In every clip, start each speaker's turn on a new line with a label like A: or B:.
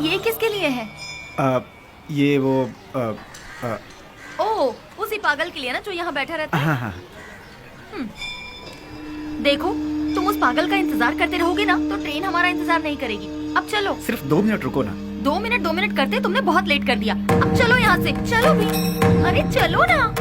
A: ये किसके लिए है?
B: ये वो
A: ओह, उसी पागल के लिए ना जो यहाँ बैठा रहता है।
B: हाँ हाँ।
A: देखो, तुम उस पागल का इंतजार करते रहोगे ना तो ट्रेन हमारा इंतजार नहीं करेगी। अब चलो।
B: सिर्फ 2 मिनट रुको ना।
A: 2 मिनट करते तुमने बहुत लेट कर दिया। अब चलो यहाँ से, चलो भी। अरे चलो ना।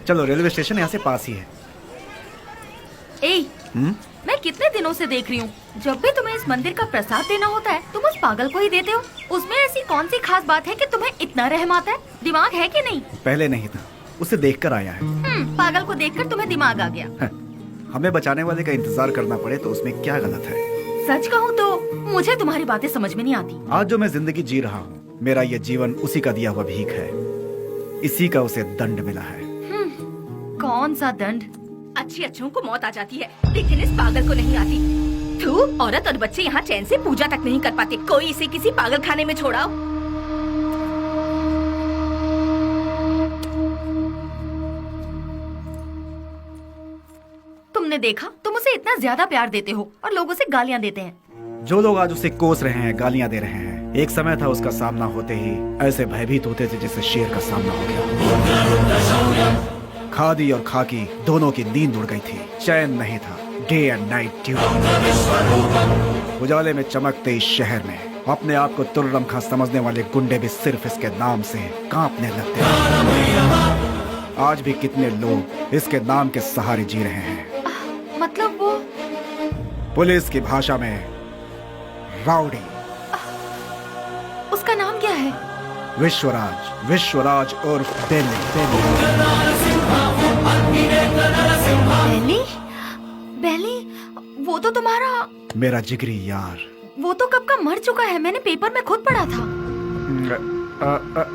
B: चलो, रेलवे स्टेशन यहाँ से पास ही है।
A: मैं कितने दिनों से देख रही हूँ, जब भी तुम्हें इस मंदिर का प्रसाद देना होता है तुम उस पागल को ही देते हो। उसमें ऐसी कौन सी खास बात है कि तुम्हें इतना रहम आता है? दिमाग है कि नहीं?
B: पहले नहीं था, उसे देखकर आया है।
A: पागल को देखकर तुम्हें दिमाग आ गया।
B: हमें बचाने वाले का इंतजार करना पड़े तो उसमें क्या गलत है?
A: सच कहूँ तो मुझे तुम्हारी बातें समझ में नहीं आती।
B: आज जो मैं जिंदगी जी रहा हूँ, मेरा ये जीवन उसी का दिया हुआ भीख है। इसी का उसे दंड मिला है।
A: कौन सा दंड? अच्छी अच्छों को मौत आ जाती है, लेकिन इस पागल को नहीं आती। तू, औरत और बच्चे यहाँ चैन से पूजा तक नहीं कर पाते। कोई इसे किसी पागल खाने में छोड़ाओ। तुमने देखा, तुम उसे इतना ज्यादा प्यार देते हो और लोग उसे गालियाँ देते हैं।
B: जो लोग आज उसे कोस रहे हैं, गालियाँ दे रहे हैं, एक समय था उसका सामना होते ही ऐसे भयभीत होते थे जैसे शेर का सामना हो गया। खादी और खाकी दोनों की नींद उड़ गई थी, चैन नहीं था। Day and night duty. उजाले में चमकते इस शहर में अपने आप को तुर्रम खां समझने वाले गुंडे भी सिर्फ इसके नाम से कांपने लगते हैं। आज भी कितने लोग इसके नाम के सहारे जी रहे हैं।
A: मतलब वो
B: पुलिस की भाषा में राउडी।
A: उसका नाम क्या है?
B: विश्वराज। विश्वराज उर्फ बेली।
A: बेली, वो तो तुम्हारा
B: मेरा जिगरी यार।
A: वो तो कब का मर चुका है, मैंने पेपर में खुद पढ़ा था।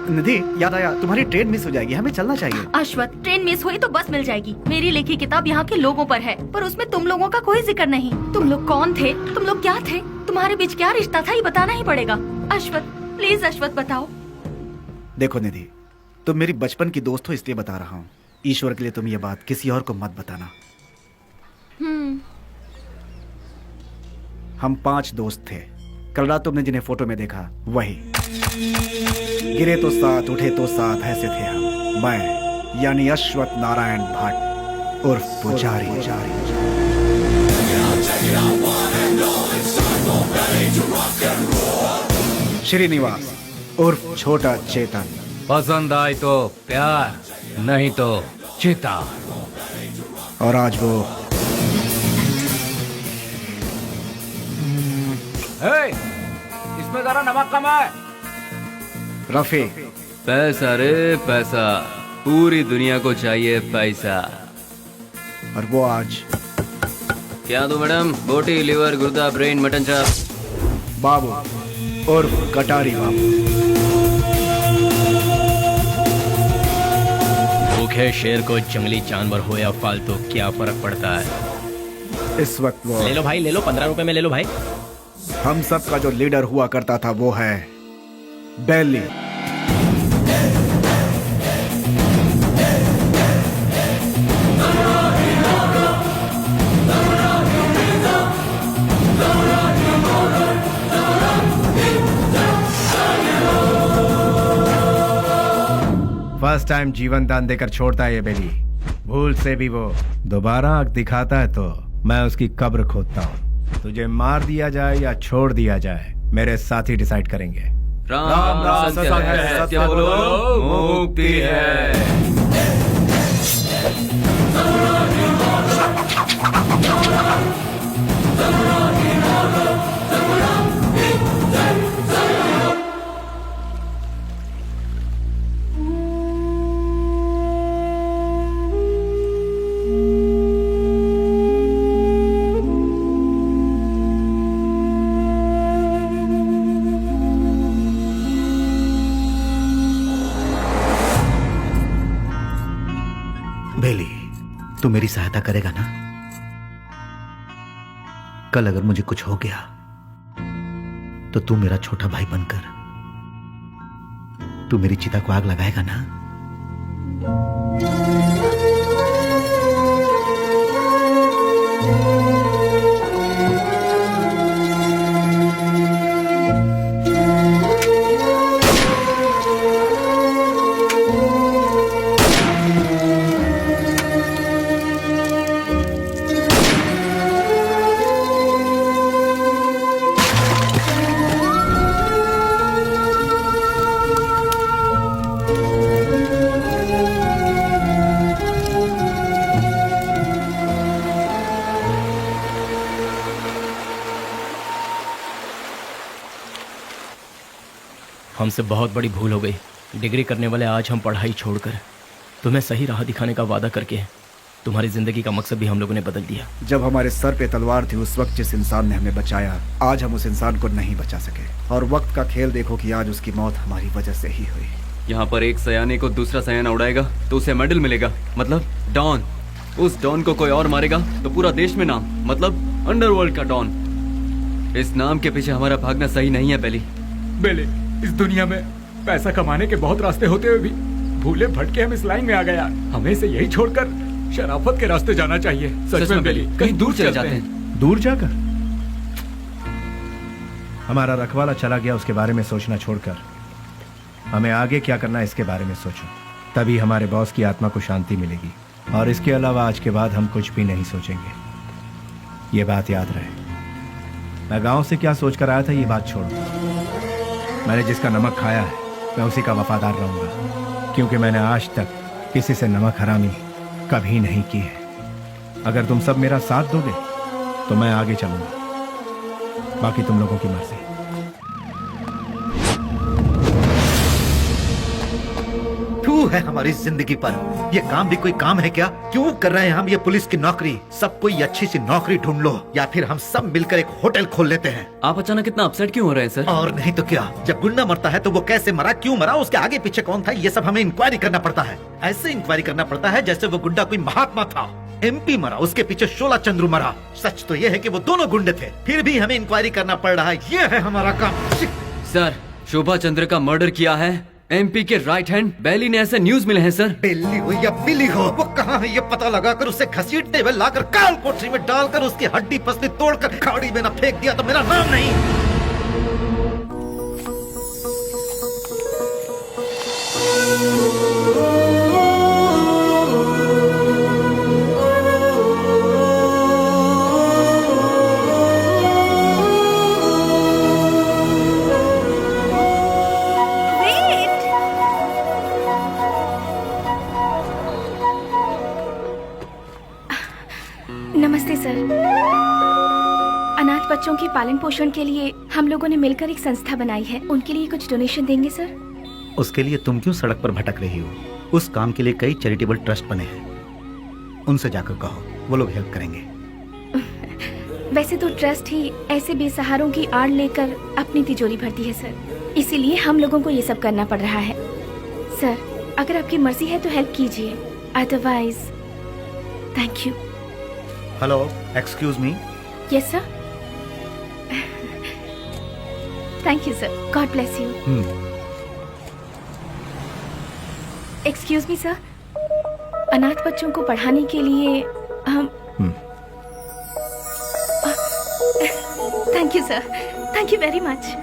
B: निधि, याद आया, तुम्हारी ट्रेन मिस हो जाएगी, हमें चलना चाहिए।
A: अश्वथ, ट्रेन मिस हुई तो बस मिल जाएगी। मेरी लिखी किताब यहाँ के लोगों पर है, पर उसमें तुम लोगों का कोई जिक्र नहीं। तुम लोग कौन थे? तुम लोग क्या थे? तुम्हारे बीच क्या रिश्ता था? ये बताना ही पड़ेगा। अश्वथ, प्लीज अश्वथ बताओ।
B: देखो निधि, तुम मेरी बचपन की दोस्त हो इसलिए बता रहा हूँ। ईश्वर के लिए तुम ये बात किसी और को मत बताना। हम 5 दोस्त थे। कल रात तुमने जिन्हें फोटो में देखा वही। गिरे तो साथ, उठे तो साथ, ऐसे थे हम। मैं यानी अश्वथ नारायण भट्ट उर्फ पुजारी। श्रीनिवास उर्फ छोटा चेतन।
C: पसंद आए तो प्यार, नहीं तो चिता।
B: और आज वो
C: इसमें जरा नमक कम है।
B: रफी।
D: पैसा रे पैसा, पूरी दुनिया को चाहिए पैसा।
B: और वो आज
D: क्या दो मैडम? बोटी, लिवर, गुर्दा, ब्रेन, मटन चाप।
B: बाबू उर्फ कटारी बाबू।
E: भूखे शेर को जंगली जानवर हो या फालतू क्या फर्क पड़ता है।
B: इस वक्त वो
E: ले लो भाई, ले लो, 15 रुपए में ले लो भाई।
B: हम सब का जो लीडर हुआ करता था वो है बेली।
F: फर्स्ट टाइम जीवन दान देकर छोड़ता है ये बेली। भूल से भी वो दोबारा आंख दिखाता है तो मैं उसकी कब्र खोदता हूँ। तुझे मार दिया जाए या छोड़ दिया जाए, मेरे साथी डिसाइड करेंगे।
D: राम सत्य है, सत्य बोलो, मुक्ति है।
B: बेली, तू मेरी सहायता करेगा ना? कल अगर मुझे कुछ हो गया तो तू मेरा छोटा भाई बनकर तू मेरी चिता को आग लगाएगा ना?
E: हमसे बहुत बड़ी भूल हो गई। डिग्री करने वाले आज हम पढ़ाई छोड़कर तुम्हें सही राह दिखाने का वादा करके तुम्हारी जिंदगी का मकसद भी हम लोगों ने बदल दिया।
B: जब हमारे सर पे तलवार थी उस वक्त जिस इंसान ने हमें बचाया, आज हम उस इंसान को नहीं बचा सके। और वक्त का खेल देखो कि आज उसकी मौत हमारी वजह से ही हुई।
D: यहाँ पर एक सयाने को दूसरा सयाना उड़ाएगा तो उसे मेडल मिलेगा, मतलब डॉन। उस डॉन को कोई और मारेगा तो पूरा देश में नाम, मतलब अंडरवर्ल्ड का डॉन। इस नाम के पीछे हमारा भागना सही नहीं है बेली।
G: बेले, इस दुनिया में पैसा कमाने के बहुत रास्ते होते हुए भी भूले भटके हम इस लाइन में आ गया। हमें इसे यही छोड़कर शराफत के रास्ते जाना चाहिए। सच में बेली, कहीं दूर चले जाते हैं।
F: दूर जाकर हमारा रखवाला चला गया, उसके बारे में सोचना छोड़कर हमें आगे क्या करना है इसके बारे में सोचो। तभी हमारे बॉस की आत्मा को शांति मिलेगी। और इसके अलावा आज के बाद हम कुछ भी नहीं सोचेंगे। ये बात याद रहे। मैं गांव से क्या सोचकर आया था ये बात छोड़ो। मैंने जिसका नमक खाया है मैं उसी का वफादार रहूंगा, क्योंकि मैंने आज तक किसी से नमक हरामी कभी नहीं की है। अगर तुम सब मेरा साथ दोगे तो मैं आगे चलूंगा, बाकी तुम लोगों की मर्जी।
B: तू है हमारी जिंदगी पर। ये काम भी कोई काम है क्या? क्यों कर रहे हैं हम ये पुलिस की नौकरी? सब कोई अच्छी सी नौकरी ढूंढ लो या फिर हम सब मिलकर एक होटल खोल लेते हैं।
D: आप अचानक इतना अपसेट क्यों हो रहे हैं सर?
B: और नहीं तो क्या, जब गुंडा मरता है तो वो कैसे मरा, क्यों मरा, उसके आगे पीछे कौन था, ये सब हमें इंक्वायरी करना पड़ता है। ऐसे इंक्वायरी करना पड़ता है जैसे वो गुंडा कोई महात्मा था। MP मरा, उसके पीछे शोला चंद्रू मरा। सच तो ये है कि वो दोनों गुंडे थे, फिर भी हमें इंक्वायरी करना पड़ रहा है। ये है हमारा काम।
D: सर, शोभा चंद्र का मर्डर किया है MP के राइट हैंड बेली ने, ऐसे न्यूज मिले हैं सर।
B: बेली हो या बिली हो, वो कहाँ है ये पता लगाकर उसे घसीटते हुए लाकर काल कोठरी में डालकर उसकी हड्डी पसली तोड़कर खाड़ी में न फेंक दिया तो मेरा नाम नहीं।
A: नमस्ते सर। अनाथ बच्चों के पालन पोषण के लिए हम लोगों ने मिलकर एक संस्था बनाई है। उनके लिए कुछ डोनेशन देंगे सर?
B: उसके लिए तुम क्यों सड़क पर भटक रही हो? उस काम के लिए कई चैरिटेबल ट्रस्ट बने हैं, उनसे जाकर कहो, वो लोग हेल्प करेंगे।
A: वैसे तो ट्रस्ट ही ऐसे बेसहारों की आड़ लेकर अपनी तिजोरी भरती है सर, इसीलिए हम लोगों को ये सब करना पड़ रहा है। सर, अगर आपकी मर्जी है तो हेल्प कीजिए, otherwise thank you.
B: Hello, excuse me.
A: Yes sir. Thank you sir, God bless you. Excuse me sir, अनाथ बच्चों को पढ़ाने के लिए हम thank you sir, thank you very much.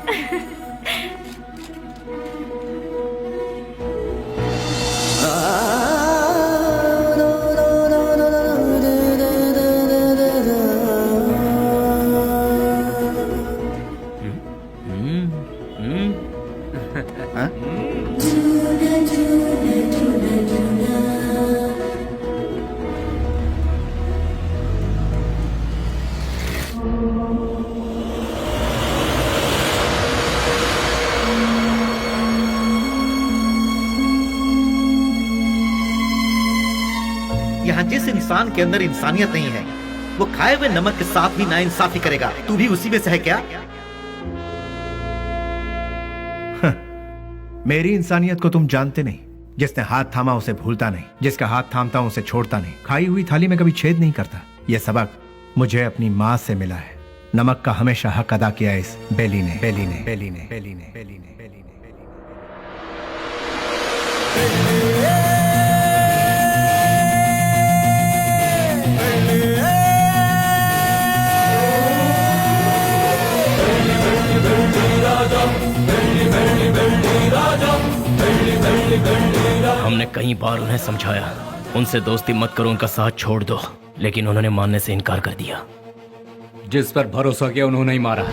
B: यहाँ जिस इंसान के अंदर इंसानियत नहीं है वो खाए हुए नमक के साथ भी नाइंसाफी करेगा। तू भी उसी में से है क्या?
F: मेरी इंसानियत को तुम जानते नहीं, जिसने हाथ थामा उसे भूलता नहीं, जिसका हाथ थामता हूं उसे छोड़ता नहीं, खाई हुई थाली में कभी छेद नहीं करता। यह सबक मुझे अपनी माँ से मिला है। नमक का हमेशा हक अदा किया इस बेली ने, बेली ने, बेली ने, बेली ने, बेली ने, बेली ने।
E: हमने कई बार उन्हें समझाया, उनसे दोस्ती मत करो, उनका साथ छोड़ दो, लेकिन उन्होंने मानने से इनकार कर दिया।
C: जिस पर भरोसा किया उन्होंने ही मारा।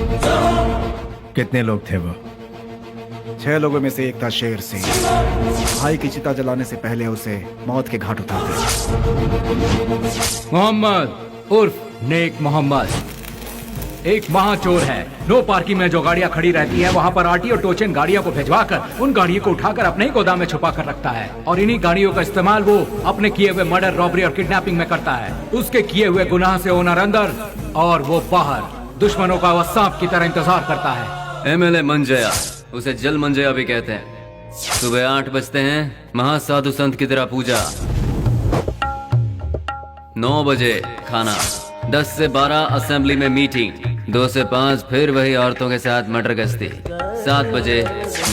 F: कितने लोग थे वो?
B: 6 लोगों में से एक था शेर सिंह। भाई की चिता जलाने से पहले उसे मौत के घाट उतारते।
C: मोहम्मद उर्फ नेक मोहम्मद एक महाचोर है। नो पार्किंग में जो गाड़ियां खड़ी रहती है वहां पर आरटी और टोचन गाड़ियों को भिजवाकर उन गाड़ियों को उठाकर अपने ही गोदाम में छुपा कर रखता है और इन्हीं गाड़ियों का इस्तेमाल वो अपने किए हुए मर्डर, रॉबरी और किडनैपिंग में करता है। उसके किए हुए गुनाह से ओनर अंदर और वो बाहर, दुश्मनों का वह सांप की तरह इंतजार करता है।
D: MLA मंजया, उसे जल मंजया भी कहते हैं। सुबह 8 बजते हैं, महासाधु संत की तरह पूजा। 9 बजे खाना, 10 से 12 असेंबली में मीटिंग, 2 से 5 फिर वही औरतों के साथ मटर गश्ती। 7 बजे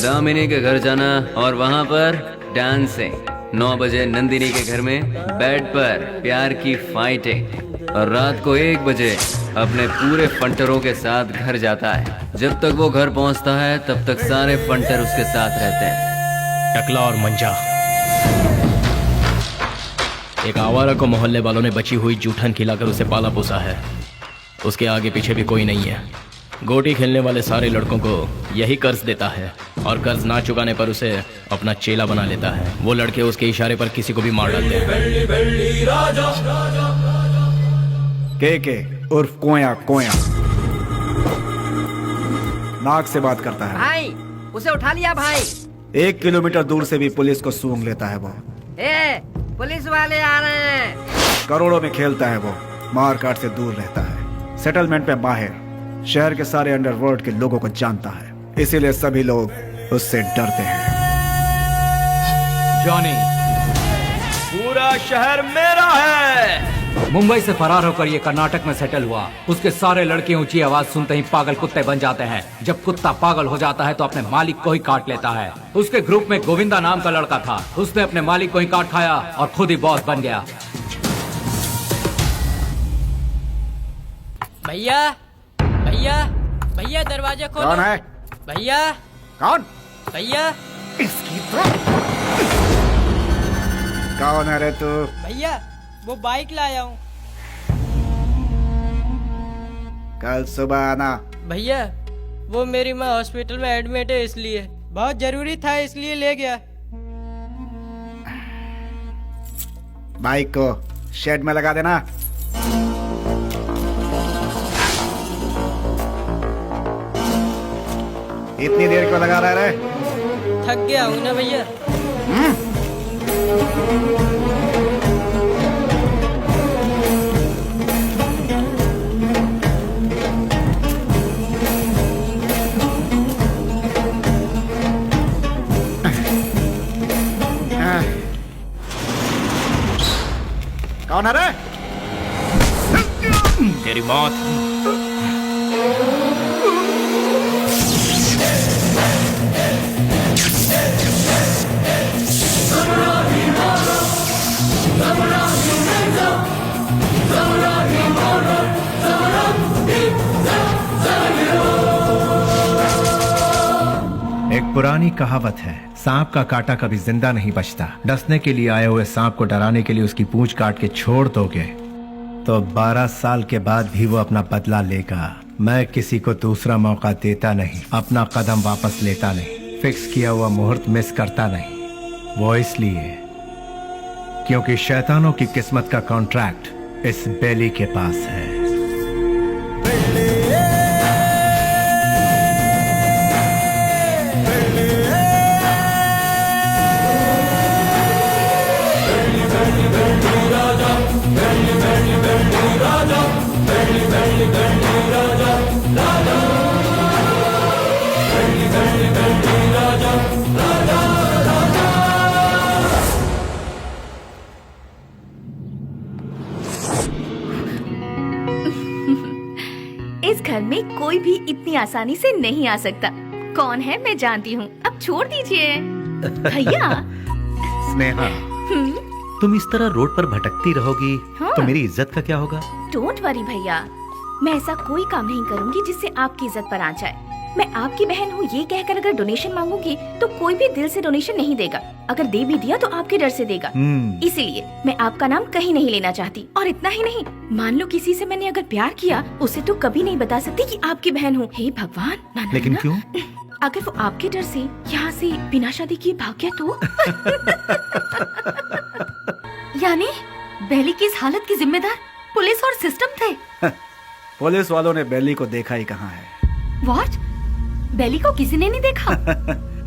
D: दामिनी के घर जाना और वहाँ पर डांसिंग। 9 बजे नंदिनी के घर में बेड पर प्यार की फाइटिंग और रात को 1 बजे अपने पूरे फंटरों के साथ घर जाता है। जब तक वो घर पहुँचता है तब तक सारे फंटर उसके साथ रहते हैं।
E: टकला और मंजा, एक आवारा को मोहल्ले वालों ने बची हुई जूठन खिलाकर उसे पाला पोसा है। उसके आगे पीछे भी कोई नहीं है। गोटी खेलने वाले सारे लड़कों को यही कर्ज देता है और कर्ज ना चुकाने पर उसे अपना चेला बना लेता है। वो लड़के उसके इशारे पर किसी को भी मार डालते हैं।
B: के उर्फ कोया कोया नाक से बात करता है।
H: भाई उसे उठा लिया भाई।
B: 1 किलोमीटर दूर से भी पुलिस को सूंघ लेता है वो।
H: ए, पुलिस वाले आ रहे हैं।
B: करोड़ों में खेलता है वो, मार काट से दूर रहता है, सेटलमेंट पे माहिर, शहर के सारे अंडरवर्ल्ड के लोगों को जानता है, इसीलिए सभी लोग उससे डरते हैं।
C: जॉनी,
E: पूरा शहर मेरा है।
C: मुंबई से फरार होकर ये कर्नाटक में सेटल हुआ। उसके सारे लड़के ऊंची आवाज सुनते ही पागल कुत्ते बन जाते हैं। जब कुत्ता पागल हो जाता है तो अपने मालिक को ही काट लेता है। उसके ग्रुप में गोविंदा नाम का लड़का था। उसने अपने मालिक को ही काट खाया और खुद ही बॉस बन गया।
I: भैया भैया भैया दरवाजा खोलो।
B: कौन है?
I: भैया
B: कौन?
I: भैया
B: इसकी कौन है रे तू?
I: भैया वो बाइक लाया हूँ।
B: कल सुबह आना।
I: भैया वो मेरी माँ हॉस्पिटल में एडमिट है, इसलिए बहुत जरूरी था, इसलिए ले गया।
B: बाइक को शेड में लगा देना। इतनी देर क्यों लगा रहा है?
I: थक गया हूँ ना भैया।
B: कौन है रे?
E: तेरी मौत।
F: एक पुरानी कहावत है, सांप का काटा कभी जिंदा नहीं बचता। डसने के लिए आए हुए सांप को डराने के लिए उसकी पूंछ काट के छोड़ दोगे तो 12 साल के बाद भी वो अपना बदला लेगा। मैं किसी को दूसरा मौका देता नहीं, अपना कदम वापस लेता नहीं, फिक्स किया हुआ मुहूर्त मिस करता नहीं। वो इसलिए क्योंकि शैतानों की किस्मत का कॉन्ट्रैक्ट इस बेली के पास है।
A: में कोई भी इतनी आसानी से नहीं आ सकता। कौन है मैं जानती हूँ, अब छोड़ दीजिए। भैया।
J: स्नेहा, तुम इस तरह रोड पर भटकती रहोगी
A: हाँ।
J: तो मेरी इज्जत का क्या होगा?
A: डोंट वरी भैया, मैं ऐसा कोई काम नहीं करूँगी जिससे आपकी इज्जत पर आ जाए। मैं आपकी बहन हूँ ये कहकर अगर डोनेशन मांगूंगी तो कोई भी दिल से डोनेशन नहीं देगा। अगर दे भी दिया तो आपके डर से देगा। इसीलिए मैं आपका नाम कहीं नहीं लेना चाहती। और इतना ही नहीं, मान लो किसी से मैंने अगर प्यार किया, उसे तो कभी नहीं बता सकती कि आपकी बहन हूँ। हे भगवान, ना,
J: लेकिन
A: ना,
J: क्यों?
A: अगर वो आपके डर से यहाँ से बिना शादी किए भाग गया तो? यानी बेली की इस हालत की जिम्मेदार पुलिस और सिस्टम थे।
B: पुलिस वालों ने बेली को देखा ही कहाँ है।
A: व्हाट? बेली को किसी ने नहीं देखा?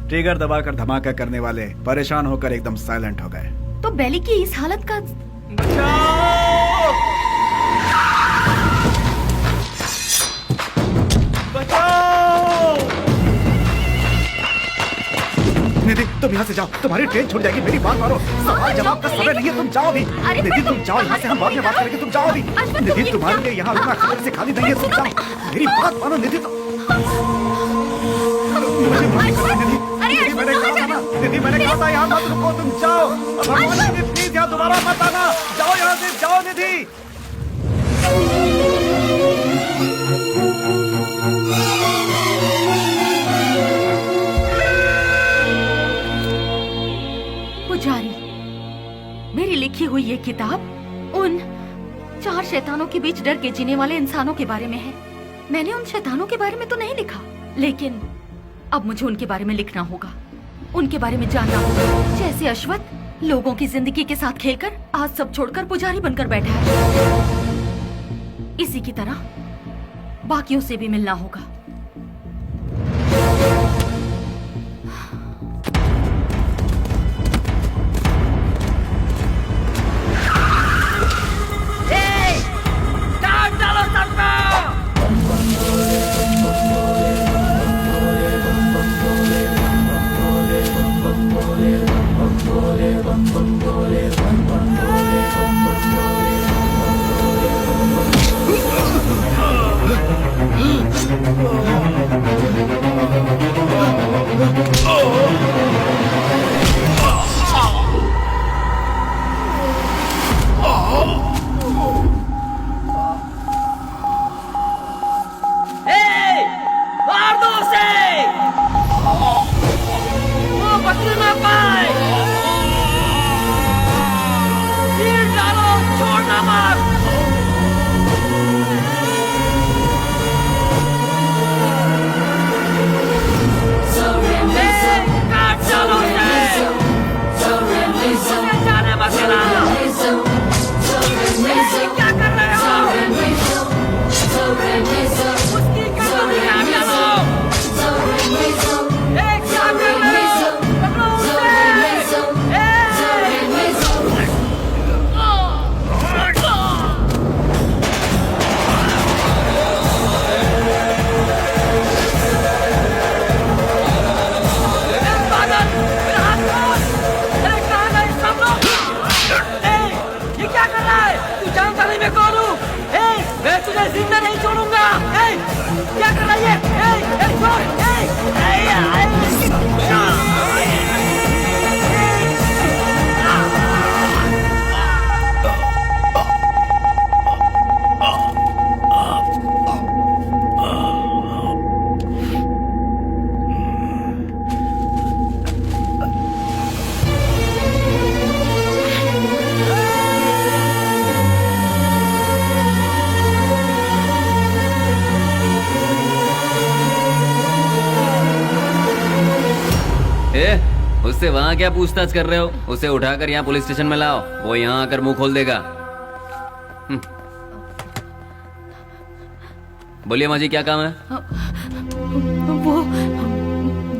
B: ट्रिगर दबाकर धमाका करने वाले परेशान होकर एकदम साइलेंट हो गए।
A: तो बेली की इस हालत का
B: निधि, तुम यहाँ से जाओ, तुम्हारी ट्रेन छूट जाएगी। मेरी बात मानो, सवाल जवाब का समय नहीं है, तुम जाओ अभी। निधि तुम जाओ यहाँ से, हम बाद में बात करेंगे, तुम जाओ अभी। निधि तुम्हारे लिए यहाँ रुकना खबर से खाली नहीं है, तुम जाओ। मेरी बात मानो निधि, मुझे माफ करो निधि, निधि मैंने कहा था ना, निधि मैंने कहा था यहाँ मत रुको, तुम जाओ। भगवान निधि प्लीज यहाँ दोबारा मत आना, जाओ यहाँ से, जाओ निधि।
A: पुजारी, मेरी लिखी हुई ये किताब उन 4 शैतानों के बीच डर के जीने वाले इंसानों के बारे में है। मैंने उन शैतानों के बारे में तो नहीं लिखा, लेकिन अब मुझे उनके बारे में लिखना होगा, उनके बारे में जानना होगा। जैसे अश्वत्थ लोगों की जिंदगी के साथ खेलकर आज सब छोड़कर पुजारी बनकर बैठा है, इसी की तरह बाकियों से भी मिलना होगा।
D: उससे वहाँ क्या पूछताछ कर रहे हो? उसे उठाकर यहाँ पुलिस स्टेशन में लाओ, वो यहाँ आकर मुंह खोल देगा। बोलिए माँ जी, क्या काम है?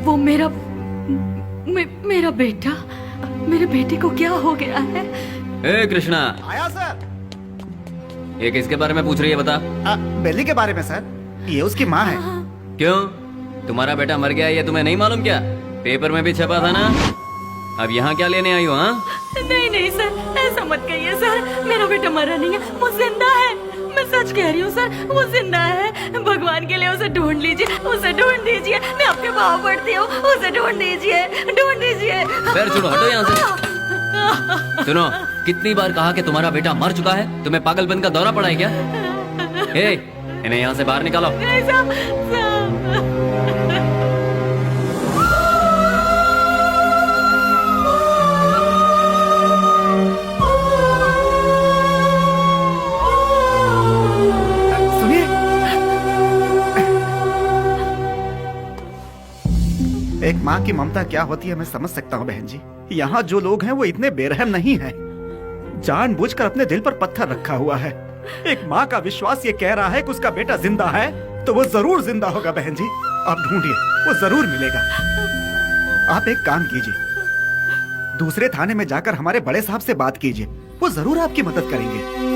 A: वो मेरा बेटा, मेरे बेटे को क्या हो गया है?
D: ए कृष्णा,
B: आया सर।
D: ये किसके बारे में पूछ रही है बता?
B: बेली के बारे में सर, ये उसकी माँ है।
D: क्यों, तुम्हारा बेटा मर गया ये तुम्हें नहीं मालूम क्या? पेपर में भी छपा था ना। अब यहाँ क्या लेने आई हो? हाँ
A: नहीं सर, ऐसा मत कहिए सर, मेरा बेटा मरा नहीं है, वो जिंदा है, मैं सच कह रही हूँ सर, वो जिंदा है। भगवान के लिए उसे ढूंढ लीजिए, उसे ढूंढ दीजिए। मैं आपके पाँव पड़ती हूँ, उसे ढूंढ दीजिए, ढूंढ दीजिए।
D: पैर छोड़ो, हटो यहाँ से। सुनो, कितनी बार कहा कि तुम्हारा बेटा मर चुका है? तुम्हें पागलपन का दौरा पड़ा है क्या? ए, इन्हें यहाँ से बाहर निकालो।
B: सुनिए, एक माँ की ममता क्या होती है मैं समझ सकता हूँ बहन जी। यहाँ जो लोग हैं वो इतने बेरहम नहीं हैं। जानबूझकर अपने दिल पर पत्थर रखा हुआ है। एक माँ का विश्वास ये कह रहा है कि उसका बेटा जिंदा है, तो वो जरूर जिंदा होगा बहन जी। आप ढूंढिए, वो जरूर मिलेगा। आप एक काम कीजिए, दूसरे थाने में जाकर हमारे बड़े साहब से बात कीजिए, वो जरूर आपकी मदद करेंगे।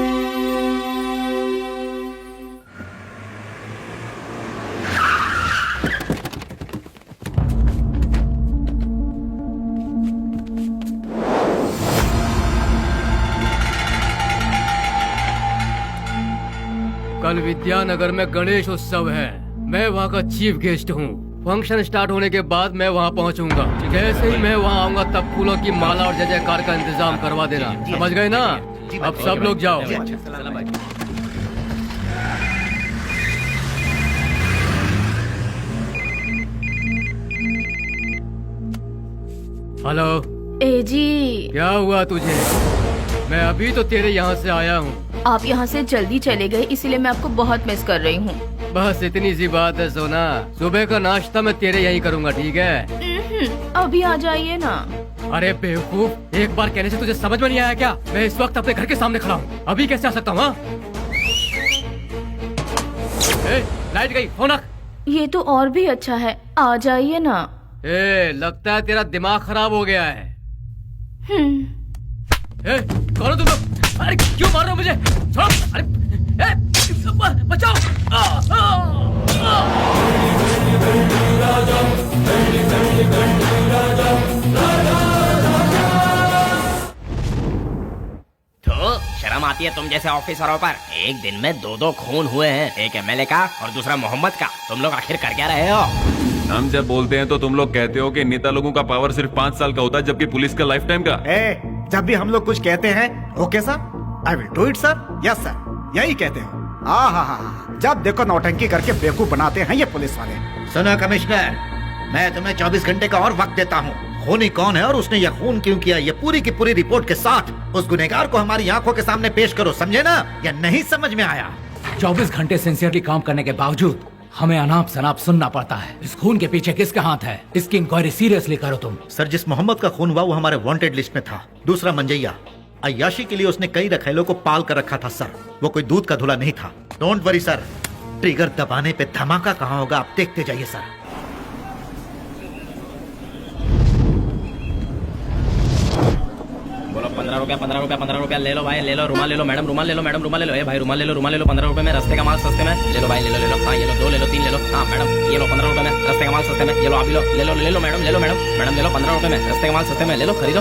E: कल विद्यानगर में गणेश उत्सव है। मैं वहाँ का चीफ गेस्ट हूँ। फंक्शन स्टार्ट होने के बाद मैं वहाँ पहुँचूंगा। जैसे ही मैं वहाँ आऊंगा तब फूलों की माला और जय जयकार का इंतजाम करवा देना। समझ गए ना? अब सब लोग जाओ। हेलो।
A: ए जी,
E: क्या हुआ तुझे? मैं अभी तो तेरे यहाँ से आया हूँ।
A: आप यहाँ से जल्दी चले गए, इसीलिए मैं आपको बहुत मिस कर रही हूँ।
E: बस इतनी सी बात है सोना। सुबह का नाश्ता मैं तेरे यहीं करूँगा, ठीक है?
A: अभी आ जाइए ना।
E: अरे बेवकूफ, एक बार कहने से तुझे समझ में नहीं आया क्या? मैं इस वक्त अपने घर के सामने खड़ा हूँ, अभी कैसे आ सकता हूँ? लाइट गई, फोन रख।
A: ये तो और भी अच्छा है, आ जाइए ना।
E: लगता है तेरा दिमाग खराब हो गया है। कौन हो तुम लोग? अरे क्यों मार रहे हो मुझे? छोड़ो! अरे बचाओ! तो शर्म आती है तुम जैसे ऑफिसरों पर? एक दिन में दो खून हुए हैं, एक एमएलए का और दूसरा मोहम्मद का। तुम लोग आखिर कर क्या रहे हो?
K: हम जब बोलते हैं तो तुम लोग कहते हो कि नेता लोगों का पावर सिर्फ 5 साल का होता है, जबकि पुलिस का लाइफ टाइम का।
B: जब भी हम लोग कुछ कहते हैं, okay sir, I will do it sir, yes sir, यही कहते हो। हाँ, जब देखो नौटंकी करके बेवकूफ बनाते हैं ये पुलिस वाले।
L: सुनो कमिश्नर, मैं तुम्हें 24 घंटे का और वक्त देता हूँ। खूनी कौन है और उसने यह खून क्यों किया, ये पूरी की पूरी रिपोर्ट के साथ उस गुनहगार को हमारी आंखों के सामने पेश करो, समझे ना? या नहीं समझ में आया?
C: 24 घंटे सिंसियरली काम करने के बावजूद हमें अनाप शनाप सुनना पड़ता है। इस खून के पीछे किसका हाथ है? इसकी इंक्वायरी सीरियसली करो तुम।
L: सर, जिस मोहम्मद का खून हुआ वो हमारे वांटेड लिस्ट में था। दूसरा मंजैया, अय्याशी के लिए उसने कई रखेलों को पाल कर रखा था सर। वो कोई दूध का धुला नहीं था। डोंट वरी सर, ट्रिगर दबाने पे धमाका कहाँ होगा आप देखते जाइए सर।
E: बोलो 15 रुपया 15 रुपया 15 रुपया ले लो भाई, ले लो। रुमाल ले लो मैडम, रुमाल ले लो मैडम, रुमाल ले लो। ए भाई रुमाल ले लो, रुमाल ले लो। 15 रुपए में रास्ते का माल सस्ते में ले लो भाई, ले लो। हाँ ये लो, 2 ले लो, 3 ले लो। हाँ मैडम ये लो 15 रुपए में रास्ते का माल सस्ते में, ये लो आप ले लो मैडम, ले लो मैडम, ले लो 15 रुपए में रास्ते का माल सस्ते में, ले लो, खरीदो।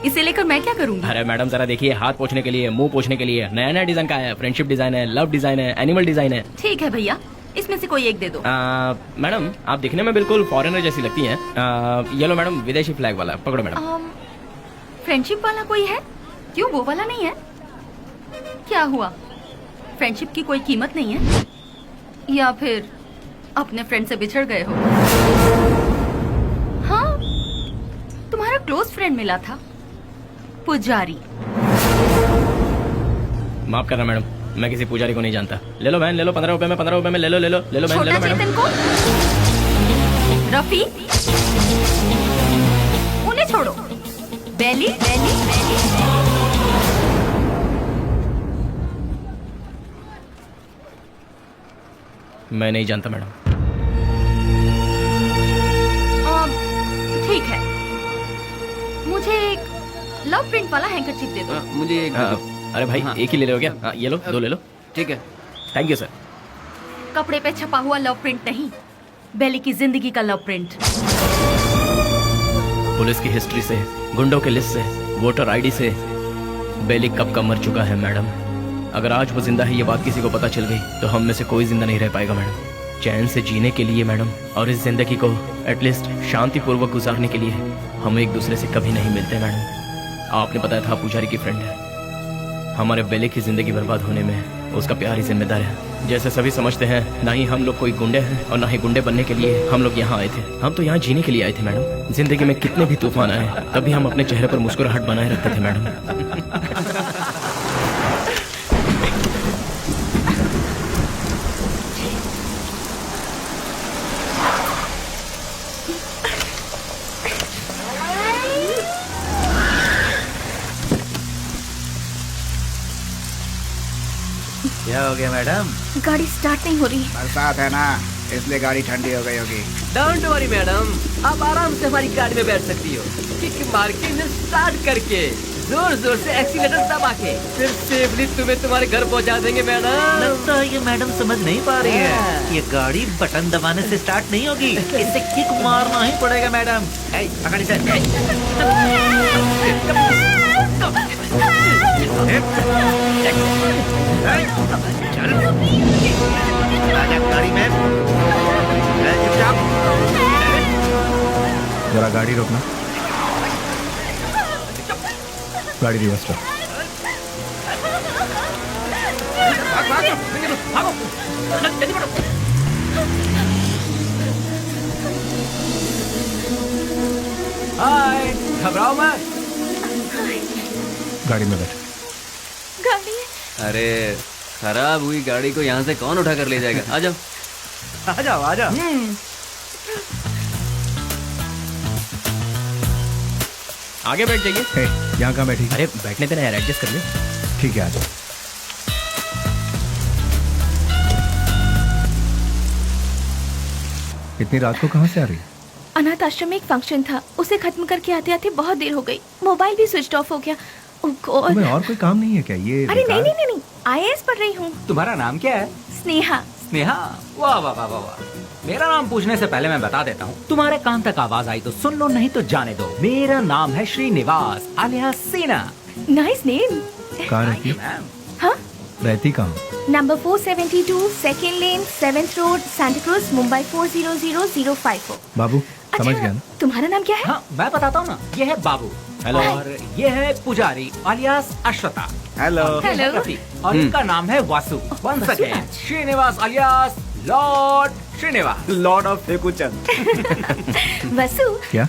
A: इसे लेकर मैं क्या करूँगी?
E: अरे मैडम जरा देखिए, हाथ पोछने के लिए, मुंह पोछने के लिए नया नया डिजाइन का है। फ्रेंडशिप डिजाइन है, लव डिजाइन है, एनिमल डिजाइन है।
A: ठीक है भैया, इसमें से कोई एक दे दो।
E: मैडम आप दिखने में बिल्कुल फॉरेनर जैसी लगती हैं। ये लो मैडम, विदेशी फ्लैग वाला, पकड़ो मैडम।
A: फ्रेंडशिप वाला कोई है? क्यों वो वाला नहीं है? क्या हुआ, फ्रेंडशिप की कोई कीमत नहीं है? या फिर अपने फ्रेंड से बिछड़ गए हो? हाँ, तुम्हारा क्लोज फ्रेंड मिला था, पुजारी।
E: माफ करना मैडम, मैं किसी पुजारी को नहीं जानता। ले लो बहन, ले लो 15 रुपए में, 15 रुपए में ले लो बहन, ले लो मैडम।
A: रफी, उन्हें छोड़ो। बेली, बेली, बेली।
E: मैं नहीं जानता मैडम।
A: ठीक है, मुझे एक लव प्रिंट वाला हैंकरचीफ दे दो।
D: मुझे एक
E: अरे भाई एक ही ले लो क्या? ये लो, 2 ले लो।
D: ठीक है,
E: थैंक यू सर।
A: कपड़े पे छपा हुआ लव प्रिंट नहीं, बेली की जिंदगी का लव प्रिंट।
E: पुलिस की हिस्ट्री से, गुंडों के लिस्ट से, वोटर आईडी से बेली कब का मर चुका है मैडम। अगर आज वो जिंदा है ये बात किसी को पता चल गई तो हम में से कोई जिंदा नहीं रह पाएगा मैडम। चैन से जीने के लिए मैडम, और इस जिंदगी को एटलीस्ट शांतिपूर्वक गुजारने के लिए हम एक दूसरे से कभी नहीं मिलते मैडम। आपने बताया था पुजारी की फ्रेंड है। हमारे बेले की जिंदगी बर्बाद होने में उसका प्यार ही जिम्मेदार है। जैसे सभी समझते हैं, ना ही हम लोग कोई गुंडे हैं और ना ही गुंडे बनने के लिए हम लोग यहाँ आए थे। हम तो यहाँ जीने के लिए आए थे मैडम। जिंदगी में कितने भी तूफान आए तभी हम अपने चेहरे पर मुस्कुराहट बनाए रखते थे मैडम।
L: क्या हो गया मैडम?
A: गाड़ी स्टार्ट नहीं हो रही।
B: बरसात है ना, इसलिए गाड़ी ठंडी हो गई होगी।
H: डोंट वरी मैडम, आप आराम से हमारी गाड़ी में बैठ सकती हो। किक मार के इंजन स्टार्ट करके जोर जोर से एक्सीलेटर दबा के फिर सेफली तुम्हें तुम्हारे घर पहुंचा देंगे मैडम।
L: लगता है ये मैडम समझ नहीं पा रही है। ये गाड़ी बटन दबाने से स्टार्ट नहीं होगी, इसे किक मारना ही पड़ेगा मैडम। पकड़ इसे। चल गाड़ी में चुपचाप।
F: जरा गाड़ी रोकना, गाड़ी रिवर्स कर।
C: हाय, घबराओ मत।
F: गाड़ी में बैठ।
A: गाड़ी
D: अरे खराब हुई गाड़ी को यहाँ से कौन उठा कर ले जाएगा? आ जाओ
L: आ जाओ आ जाओ।
E: आगे बैठ जाइए।
F: हे, यहाँ कहाँ बैठी?
E: अरे बैठने देना यार, एडजस्ट कर ले।
F: ठीक है, आ जाओ। इतनी रात को कहाँ से आ रही?
A: अनाथ आश्रम में एक फंक्शन था, उसे खत्म करके आते आते बहुत देर हो गई। मोबाइल भी स्विच ऑफ हो गया। ओह गॉड।
F: तुम्हें और कोई काम नहीं है क्या? ये
A: अरे नहीं नहीं नहीं, IAS पढ़ रही हूँ।
C: तुम्हारा नाम क्या है?
A: स्नेहा।
C: स्नेहा? वाह वाह वाह वाह वाह। मेरा नाम पूछने से पहले मैं बता देता हूँ, तुम्हारे कान तक आवाज आई तो सुन लो, नहीं तो जाने दो। मेरा नाम है श्रीनिवास आलिया सेना।
A: Nice name.
F: कहाँ रहती?
A: हाँ?
F: रहती कहाँ?
A: नंबर 472 सेकेंड लेन 7th road Santa cruise Mumbai 400054।
F: बाबू समझ गया ना?
A: तुम्हारा नाम क्या है?
C: हाँ मैं बताता हूँ ना, ये है बाबू।
E: हेलो।
C: और ये है पुजारी आलियास अश्वता।
B: हेलो।
A: हेलो।
C: और इनका नाम है Vasu. One second, Srinivas alias lord Srinivas,
B: lord of Fekuchand.
A: Vasu.
F: क्या?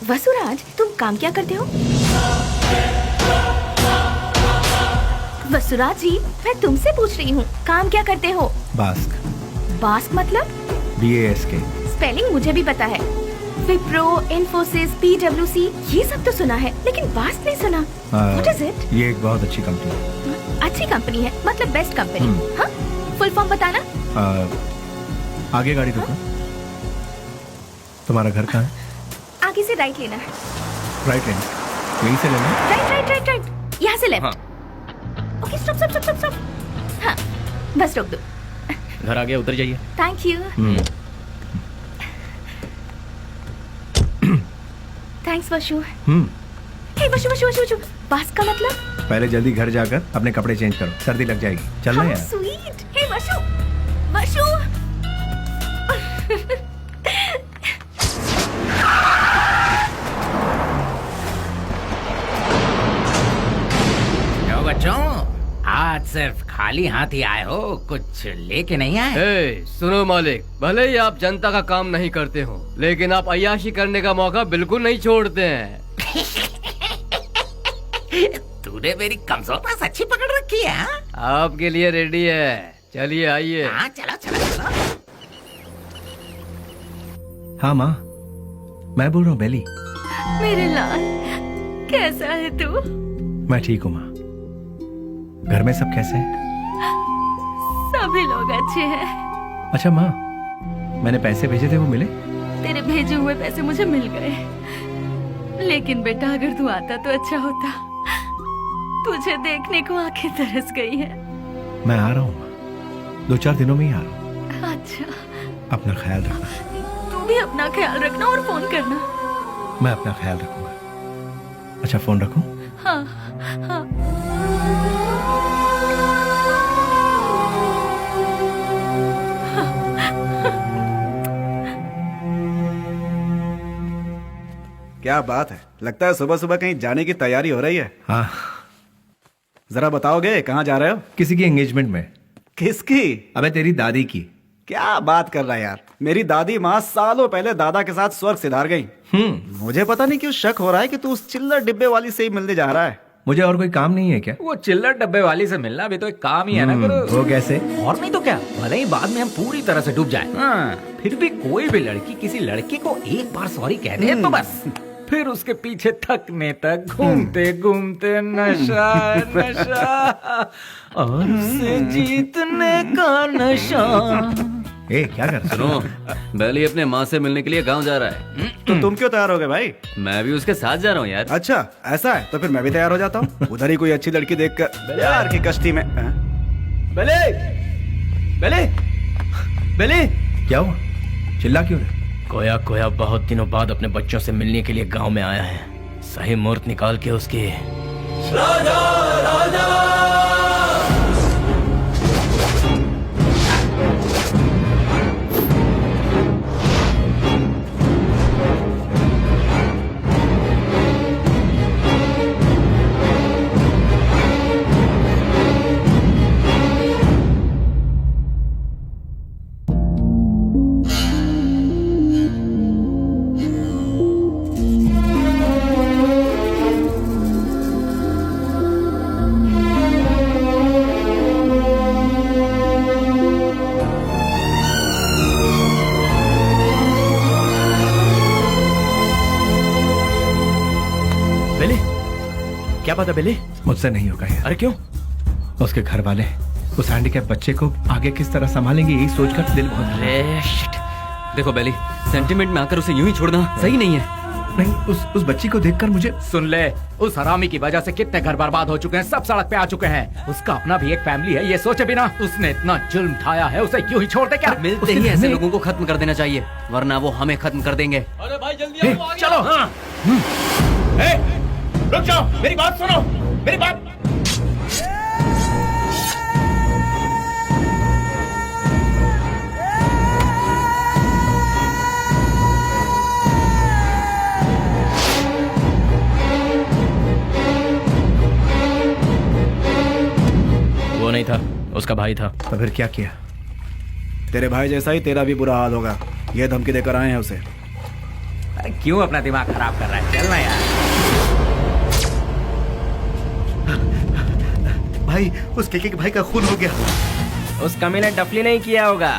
A: वसुराज, तुम काम क्या करते हो? वसुराज जी, मैं तुमसे पूछ रही हूँ, काम क्या करते हो?
F: बास्क।
A: बास्क मतलब?
F: BASK।
A: स्पेलिंग मुझे भी पता है। विप्रो, इन्फोसिस, PwC, ये सब तो सुना है, लेकिन बास्क नहीं सुना। What is it?
F: ये एक बहुत अच्छी कंपनी है।
A: अच्छी कंपनी है मतलब बेस्ट कंपनी? हाँ? फुल फॉर्म बताना।
F: आगे गाड़ी रोको। तुम्हारा घर कहाँ है?
A: आगे से राइट लेना है।
F: राइट लेना, यहीं से लेना।
A: राइट राइट राइट राइट, यहाँ से left. Okay stop stop stop stop. हाँ बस रोक दो।
E: घर आ गया, उतर जाइए।
A: Thank you. थैंक्स वशु। हे वशु वशु वशु वशु, बास का मतलब?
F: पहले जल्दी घर जाकर अपने कपड़े चेंज करो, सर्दी लग जाएगी। चल रहा है यार।
A: स्वीट। हे वशु वशु।
C: क्यों बच्चों, आज सिर्फ खाली हाथ ही आए हो, कुछ लेके नहीं आए?
I: सुनो मालिक, भले ही आप जनता का काम नहीं करते हो, लेकिन आप अय्याशी करने का मौका बिल्कुल नहीं छोड़ते हैं।
C: तूने मेरी कमजोर पास अच्छी पकड़ रखी है।
I: आपके लिए रेडी है, चलिए आइए।
C: हाँ चलो चलो चलो।
F: हाँ माँ, मैं बोल रहा हूँ बेली।
A: मेरे लाल, कैसा है तू?
F: मैं ठीक हूँ माँ। घर में सब कैसे हैं?
A: सभी लोग अच्छे हैं।
F: अच्छा माँ, मैंने पैसे भेजे थे, वो मिले?
A: तेरे भेजे हुए पैसे मुझे मिल गए, लेकिन बेटा अगर तू आता तो अच्छा होता। तुझे देखने को आंखें तरस गई है।
F: मैं आ रहा हूँ माँ, 2-4 दिनों में ही आ रहा हूँ।
A: अच्छा,
F: अपना ख्याल रखना।
A: तू भी अपना ख्याल रखना और फोन करना।
F: मैं अपना ख्याल रखूंगा। अच्छा फोन रखूं?
A: हाँ हाँ।
B: क्या बात है, लगता है सुबह सुबह कहीं जाने की तैयारी हो रही है।
F: हाँ,
B: जरा बताओगे कहाँ जा रहे हो?
F: किसी की एंगेजमेंट में।
B: किसकी?
F: अबे तेरी दादी की।
B: क्या बात कर रहा है यार, मेरी दादी माँ सालों पहले दादा के साथ स्वर्ग सिधार गई। मुझे पता नहीं क्यों शक हो रहा है कि तू उस चिल्लर डिब्बे वाली से ही मिलने जा रहा है।
F: मुझे और कोई काम नहीं है क्या?
C: वो चिल्लर डब्बे वाली से मिलना भी तो एक काम ही है ना गुरु।
F: वो कैसे?
C: और नहीं तो क्या, भले ही बाद में हम पूरी तरह से डूब जाए, फिर भी कोई भी लड़की किसी लड़के को एक बार सॉरी कह दे तो बस फिर उसके पीछे थकने तक घूमते घूमते नशा नशा और उसे जीतने का नशा।
F: ए, क्या कर?
D: सुनो, बेली अपने माँ से मिलने के लिए गांव जा रहा है।
B: तो तुम क्यों तैयार हो गए भाई?
D: मैं भी उसके साथ जा रहा हूँ यार।
B: अच्छा ऐसा है, तो फिर मैं भी तैयार हो जाता हूँ। उधर ही कोई अच्छी लड़की देखकर प्यार की कश्ती में।
E: बेले, बेले, बेले,
F: क्या हुआ? चिल्ला क्यों रहे?
E: कोया कोया बहुत दिनों बाद अपने बच्चों से मिलने के लिए गांव में आया है। सही मुहूर्त निकाल के उसके राजा राजा क्या पता बेले?
F: मुझसे नहीं होगा यार।
E: अरे क्यों?
F: उसके घर वाले उस हैंडीकैप बच्चे को आगे किस तरह संभालेंगे, यही सोचकर दिल बहुत।
D: देखो बेली, सेंटिमेंट में आकर उसे यूं ही छोड़ना सही नहीं है।
F: नहीं, उस बच्ची को देखकर मुझे।
C: सुन ले, उस हरामी की वजह से कितने घर बर्बाद हो चुके हैं, सब सड़क पे आ चुके हैं। उसका अपना भी एक फैमिली है, ये सोचे बिना उसने इतना जुल्म ढाया है, उसे क्यों ही छोड़ दे क्या?
D: मिलते ही ऐसे लोगों को खत्म कर देना चाहिए, वरना वो हमें खत्म कर देंगे।
E: अरे भाई जल्दी आओ,
C: चलो।
E: हाँ। रुक जाओ, मेरी बात सुनो, मेरी बात। वो नहीं था, उसका भाई था।
F: तो फिर क्या किया?
B: तेरे भाई जैसा ही तेरा भी बुरा हाल होगा, ये धमकी देकर आए हैं उसे।
C: क्यों अपना दिमाग खराब कर रहा है? चलना यार।
L: भाई, उस केके के भाई का खून हो गया।
E: उस कमी ने डफली नहीं किया होगा।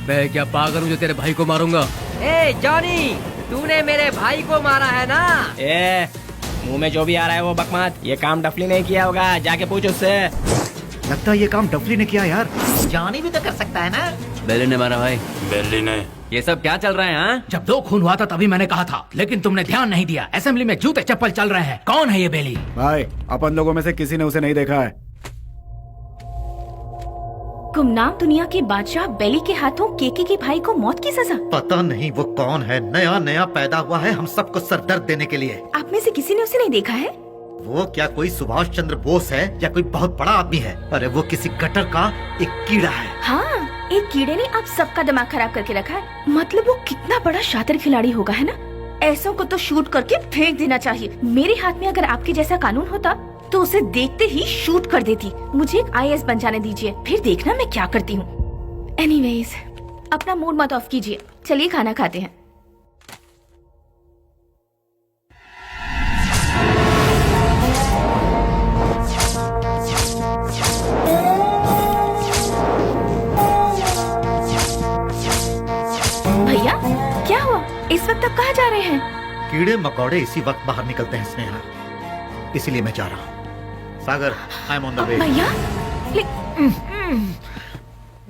I: मैं क्या पागल हूँ जो तेरे भाई को मारूंगा?
H: ए जॉनी, तूने मेरे भाई को मारा है ना?
E: ए, मुंह में जो भी आ रहा है वो बकवास। ये काम डफली नहीं किया होगा, जाके पूछ उससे।
B: लगता है ये काम डफली ने किया यार।
L: जॉनी भी तो कर सकता है ना?
D: बेली ने मारा भाई।
K: बेली ने।
D: ये सब क्या चल रहा है? हाँ,
C: जब 2 खून हुआ था तभी मैंने कहा था, लेकिन तुमने ध्यान नहीं दिया। असेंबली में जूते चप्पल चल रहे हैं। कौन है ये बेली?
B: भाई, अपन लोगों में से किसी ने उसे नहीं देखा है।
A: गुमनाम दुनिया के बादशाह बेली के हाथों केके के भाई को मौत की सजा।
L: पता नहीं वो कौन है, नया नया पैदा हुआ है हम सबको सरदर्द देने के लिए।
A: आप में से किसी ने उसे नहीं देखा है?
L: वो क्या कोई सुभाष चंद्र बोस है या कोई बहुत बड़ा आदमी है? अरे वो किसी गटर का एक कीड़ा है।
A: हाँ, एक कीड़े ने आप सबका दिमाग खराब करके रखा है। मतलब वो कितना बड़ा शातिर खिलाड़ी होगा, है ना? ऐसों को तो शूट करके फेंक देना चाहिए। मेरे हाथ में अगर आपके जैसा कानून होता तो उसे देखते ही शूट कर देती। मुझे एक IAS बन जाने दीजिए, फिर देखना मैं क्या करती हूँ। एनीवेज, अपना मूड मत ऑफ कीजिए, चलिए खाना खाते हैं। भैया, क्या हुआ? इस वक्त आप कहाँ जा रहे हैं?
L: कीड़े मकोड़े इसी वक्त बाहर निकलते हैं स्नेहा, इसीलिए मैं जा रहा हूँ। Sagar, I am on the way.
A: भैया,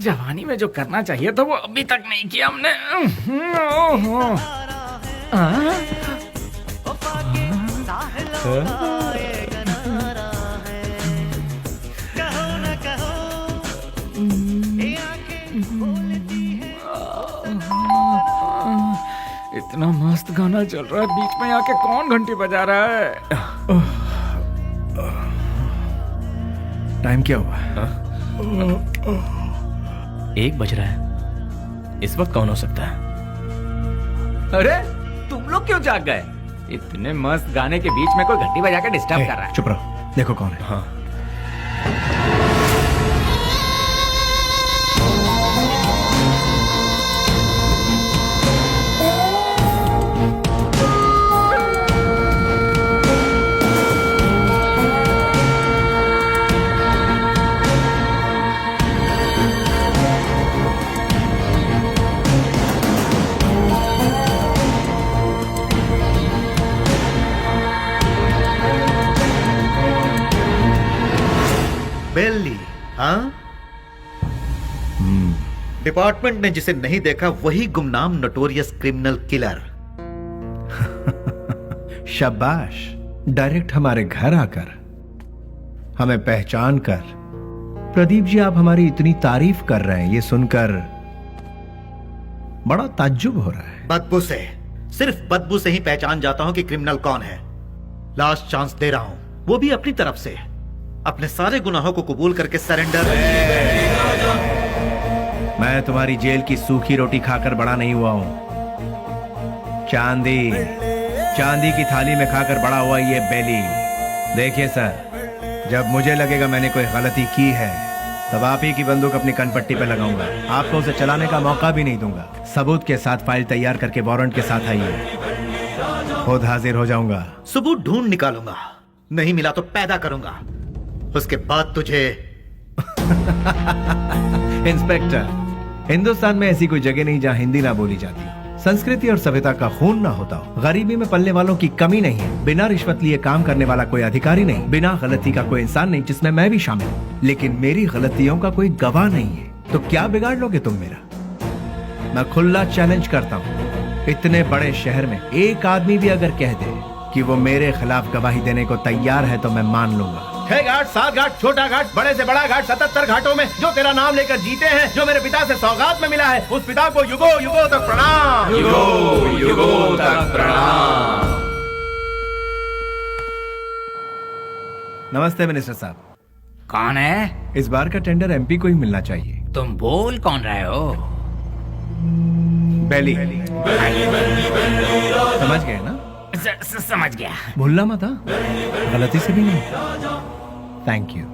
C: जवानी में जो करना चाहिए था वो अभी तक नहीं किया हमने। इतना मस्त गाना चल रहा है, बीच में आके कौन घंटी बजा रहा है?
F: टाइम क्या हुआ?
E: 1 बज रहा है। इस वक्त कौन हो सकता है?
C: अरे तुम लोग क्यों जाग गए? इतने मस्त गाने के बीच में कोई घंटी बजा के डिस्टर्ब कर रहा है।
F: चुप रहो, देखो कौन है। हाँ
L: बेली, हाँ? डिपार्टमेंट ने जिसे नहीं देखा वही गुमनाम नोटोरियस क्रिमिनल किलर।
F: शाबाश, डायरेक्ट हमारे घर आकर हमें पहचान कर। प्रदीप जी, आप हमारी इतनी तारीफ कर रहे हैं, ये सुनकर बड़ा ताज्जुब हो रहा है।
L: बदबू से, सिर्फ बदबू से ही पहचान जाता हूं कि क्रिमिनल कौन है। लास्ट चांस दे रहा हूं, वो भी अपनी तरफ से। अपने सारे गुनाहों को कबूल करके सरेंडर।
F: मैं तुम्हारी जेल की सूखी रोटी खाकर बड़ा नहीं हुआ हूं। चांदी की थाली में खाकर बड़ा हुआ ये बेली। देखिए सर, जब मुझे लगेगा मैंने कोई गलती की है तब आप ही की बंदूक अपनी कनपट्टी पे लगाऊंगा। आपको उसे चलाने का मौका भी नहीं दूंगा। सबूत के साथ फाइल तैयार करके वारंट के साथ आइए, खुद हाजिर हो जाऊंगा।
L: सबूत ढूंढ निकालूंगा, नहीं मिला तो पैदा करूंगा, उसके बाद तुझे।
F: इंस्पेक्टर, हिंदुस्तान में ऐसी कोई जगह नहीं जहां हिंदी ना बोली जाती हो, संस्कृति और सभ्यता का खून ना होता हो, गरीबी में पलने वालों की कमी नहीं है, बिना रिश्वत लिए काम करने वाला कोई अधिकारी नहीं, बिना गलती का कोई इंसान नहीं, जिसमें मैं भी शामिल हूँ। लेकिन मेरी गलतियों का कोई गवाह नहीं है, तो क्या बिगाड़ लोगे तुम मेरा? मैं खुला चैलेंज करता हूँ, इतने बड़े शहर में एक आदमी भी अगर कह दे कि वो मेरे खिलाफ गवाही देने को तैयार है तो मैं मान लूंगा। 6 घाट, 7 घाट, छोटा घाट, बड़े से बड़ा घाट, 77 घाटों में जो तेरा नाम लेकर जीते हैं, जो मेरे पिता से सौगात में मिला है, उस पिता को युगो युगो तक प्रणाम।
K: युगो युगो तक प्रणाम।
F: नमस्ते मिनिस्टर साहब।
C: कौन है?
F: इस बार का टेंडर एमपी को ही मिलना चाहिए।
C: तुम बोल कौन रहे हो?
F: बेली। समझ गए ना?
C: समझ गया।
F: भूलना मत, हाँ? गलती से भी नहीं। Thank you.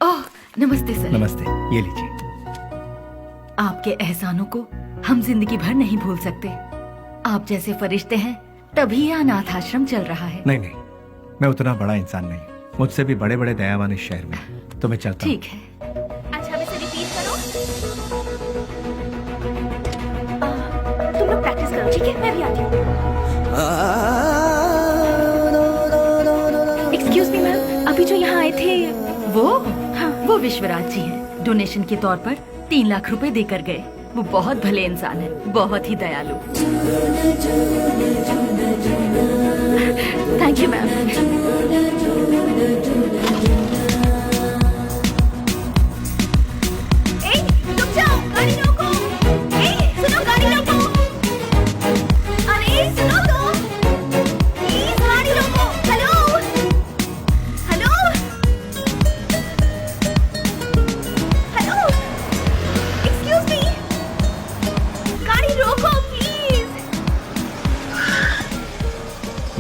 A: ओह, नमस्ते सर।
F: नमस्ते, ये लीजिए।
A: आपके एहसानों को हम जिंदगी भर नहीं भूल सकते। आप जैसे फरिश्ते हैं तभी यह अनाथ आश्रम चल रहा है।
F: नहीं नहीं, मैं उतना बड़ा इंसान नहीं, मुझसे भी बड़े बड़े दयावान इस शहर में, तो मैं चलता हूं।
A: ठीक है। अच्छा, अब इसे रिपीट करो। तुम लोग प्रैक्टिस करो, ठीक है? मैं भी आती हूँ। एक्सक्यूज मी मैम, अभी जो यहाँ आए थे वो? हाँ, वो विश्वराज जी हैं। डोनेशन के तौर पर 3 लाख रुपए देकर गए। वो बहुत भले इंसान हैं, बहुत ही दयालु। Thank you ma'am.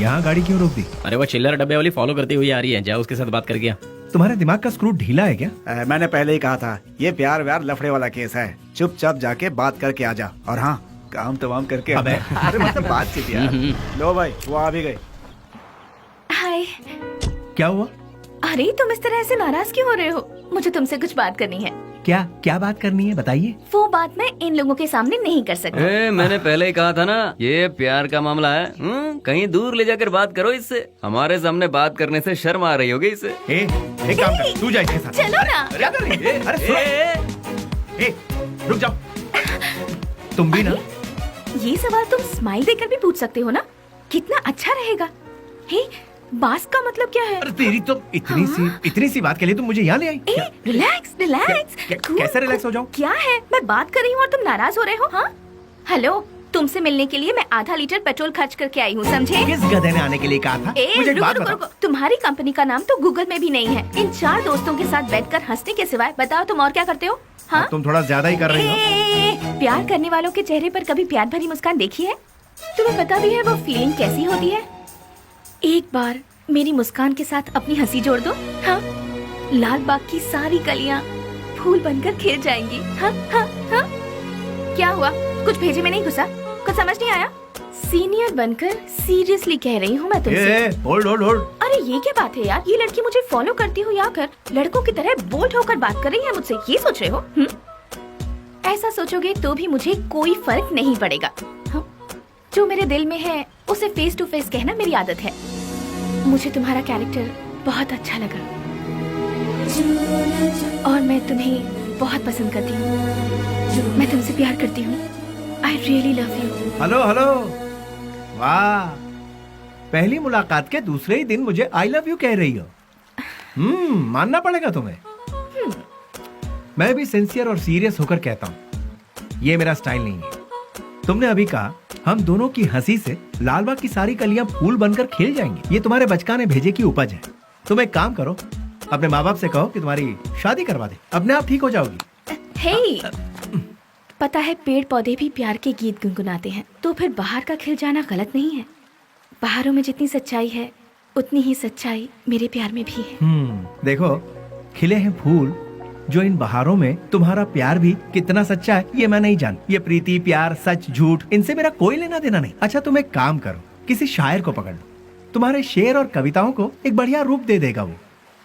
F: यहाँ गाड़ी क्यों रोक दी?
E: अरे वो चिल्लर डब्बे वाली फॉलो करती हुई आ रही है, जाओ उसके साथ बात करके आ।
F: तुम्हारे दिमाग का स्क्रू ढीला है क्या?
B: मैंने पहले ही कहा था, ये प्यार व्यार लफड़े वाला केस है। चुपचाप जाके बात करके आ जा, और हाँ, काम तमाम करके।
F: अबे।
B: अरे मतलब बातचीत यार। लो भाई, वो आ भी गए।
A: हाय।
F: क्या हुआ?
A: अरे तुम इस तरह से नाराज क्यों हो रहे हो? मुझे तुमसे कुछ बात करनी है।
F: क्या बात करनी है, बताइए।
A: वो बात मैं इन लोगों के सामने नहीं कर सकती।
D: मैंने पहले ही कहा था ना, ये प्यार का मामला है। कहीं दूर ले जाकर बात करो इससे। हमारे सामने बात करने से शर्म आ रही होगी इससे।
F: एक काम कर, तू जा इसके साथ।
A: चलो ना।
F: क्या कर रही है? अरे सुनो। रुक जाओ। तुम भी ना।
A: ये सवाल तुम स्माइल देकर भी पूछ सकते हो ना? कितना अच्छा रहेगा। हे, बास का मतलब क्या है?
F: अरे तेरी तो इतनी सी बात के लिए तुम मुझे यहाँ ले आई।
A: रिलैक्स।
F: कैसे रिलैक्स हो जाऊं?
A: क्या है? मैं बात कर रही हूँ और तुम नाराज हो रहे हो? हाँ? हेलो, तुमसे मिलने के लिए मैं आधा लीटर पेट्रोल खर्च करके आई हूँ, समझे?
F: किस गधे ने आने के लिए कहा था? मुझे एक बात बताओ।
A: तुम्हारी कंपनी का नाम तो गूगल में भी नहीं है। इन 4 दोस्तों के साथ बैठकर हंसने के सिवाय बताओ तुम और क्या करते हो? हाँ,
F: तुम थोड़ा ज्यादा ही कर रही हो।
A: प्यार करने वालों के चेहरे पर कभी प्यार भरी मुस्कान देखी है? तुम्हें पता भी है वो फीलिंग कैसी होती है? एक बार मेरी मुस्कान के साथ अपनी हंसी जोड़ दो। हाँ, लाल बाग की सारी कलियां फूल बनकर खिल जाएंगी। हाँ हाँ हाँ। क्या हुआ? कुछ भेजे में नहीं घुसा? कुछ समझ नहीं आया? सीनियर बनकर सीरियसली कह रही हूँ मैं तुमसे।
F: Hold hold hold.
A: अरे ये क्या बात है यार? ये लड़की मुझे फॉलो करती हो या कर लड़कों की तरह बोल्ड होकर बात कर रही है मुझसे, ये सोच रहे हो? ऐसा सोचोगे तो भी मुझे कोई फर्क नहीं पड़ेगा। जो मेरे दिल में है उसे फेस टू फेस कहना मेरी आदत है। मुझे तुम्हारा कैरेक्टर बहुत अच्छा लगा और मैं तुम्हें बहुत पसंद करती हूँ। मैं तुमसे प्यार करती हूँ। I really love you.
F: Hello hello, वाह, पहली मुलाकात के दूसरे ही दिन मुझे आई लव यू कह रही हो। मानना पड़ेगा तुम्हें। मैं भी सिंसियर और सीरियस होकर कहता हूँ, ये मेरा स्टाइल नहीं है। तुमने अभी कहा हम दोनों की हंसी से लालबाग की सारी कलियां फूल बनकर खिल जाएंगी। ये तुम्हारे बचकाने भेजे की उपज है। तुम एक काम करो, अपने माँ बाप से कहो कि तुम्हारी शादी करवा दे, अपने आप ठीक हो जाओगी।
A: हे, पता है पेड़ पौधे भी प्यार के गीत गुनगुनाते हैं, तो फिर बाहर का खिल जाना गलत नहीं है। बाहरों में जितनी सच्चाई है उतनी ही सच्चाई मेरे प्यार में भी है।
F: देखो, खिले हैं फूल जो इन बहारों में तुम्हारा प्यार भी कितना सच्चा है ये मैं नहीं जान। ये प्रीति, प्यार, सच, झूठ, इनसे मेरा कोई लेना देना नहीं। अच्छा, तुम एक काम करो, किसी शायर को पकड़ लो, तुम्हारे शेर और कविताओं को एक बढ़िया रूप दे देगा वो।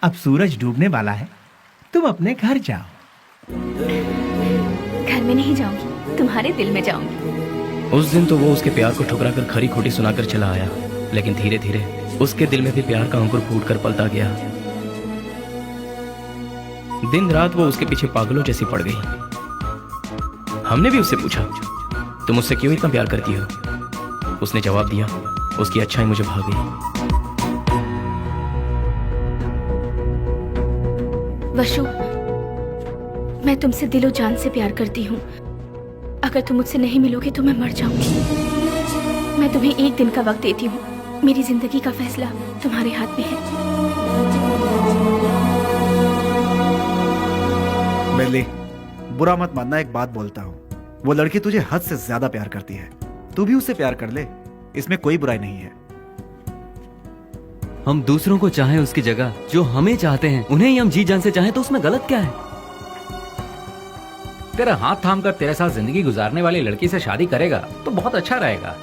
F: अब सूरज डूबने वाला है, तुम अपने घर जाओ।
A: घर में नहीं जाऊंगी, तुम्हारे दिल में जाऊंगी।
E: उस दिन तो वो उसके प्यार को ठुकरा कर खरी खोटी सुनाकर चला आया, लेकिन धीरे धीरे उसके दिल में भी प्यार का अंकुर फूट कर पलता गया। दिन रात वो उसके पीछे पागलों जैसी पड़ गई। हमने भी उससे पूछा, तुम मुझसे क्यों इतना प्यार करती हो? उसने जवाब दिया, उसकी अच्छाई मुझे भा गई।
A: वशु, मैं तुमसे दिलो जान से प्यार करती हूँ। अगर तुम मुझसे नहीं मिलोगे तो मैं मर जाऊंगी। मैं तुम्हें एक दिन का वक्त देती हूँ। मेरी जिंदगी का फैसला तुम्हारे हाथ में है।
B: बेली, बुरा मत मानना, एक बात बोलता हूँ, वो लड़की तुझे हद से ज्यादा प्यार करती है। तू भी उससे प्यार कर ले, इसमें कोई बुराई नहीं है।
D: हम दूसरों को चाहें उसकी जगह जो हमें चाहते हैं उन्हें ही हम जी जान से चाहें तो उसमें गलत क्या है?
C: तेरा हाथ थाम कर तेरे साथ जिंदगी गुजारने वाली लड़की से शादी करेगा तो बहुत अच्छा रहेगा।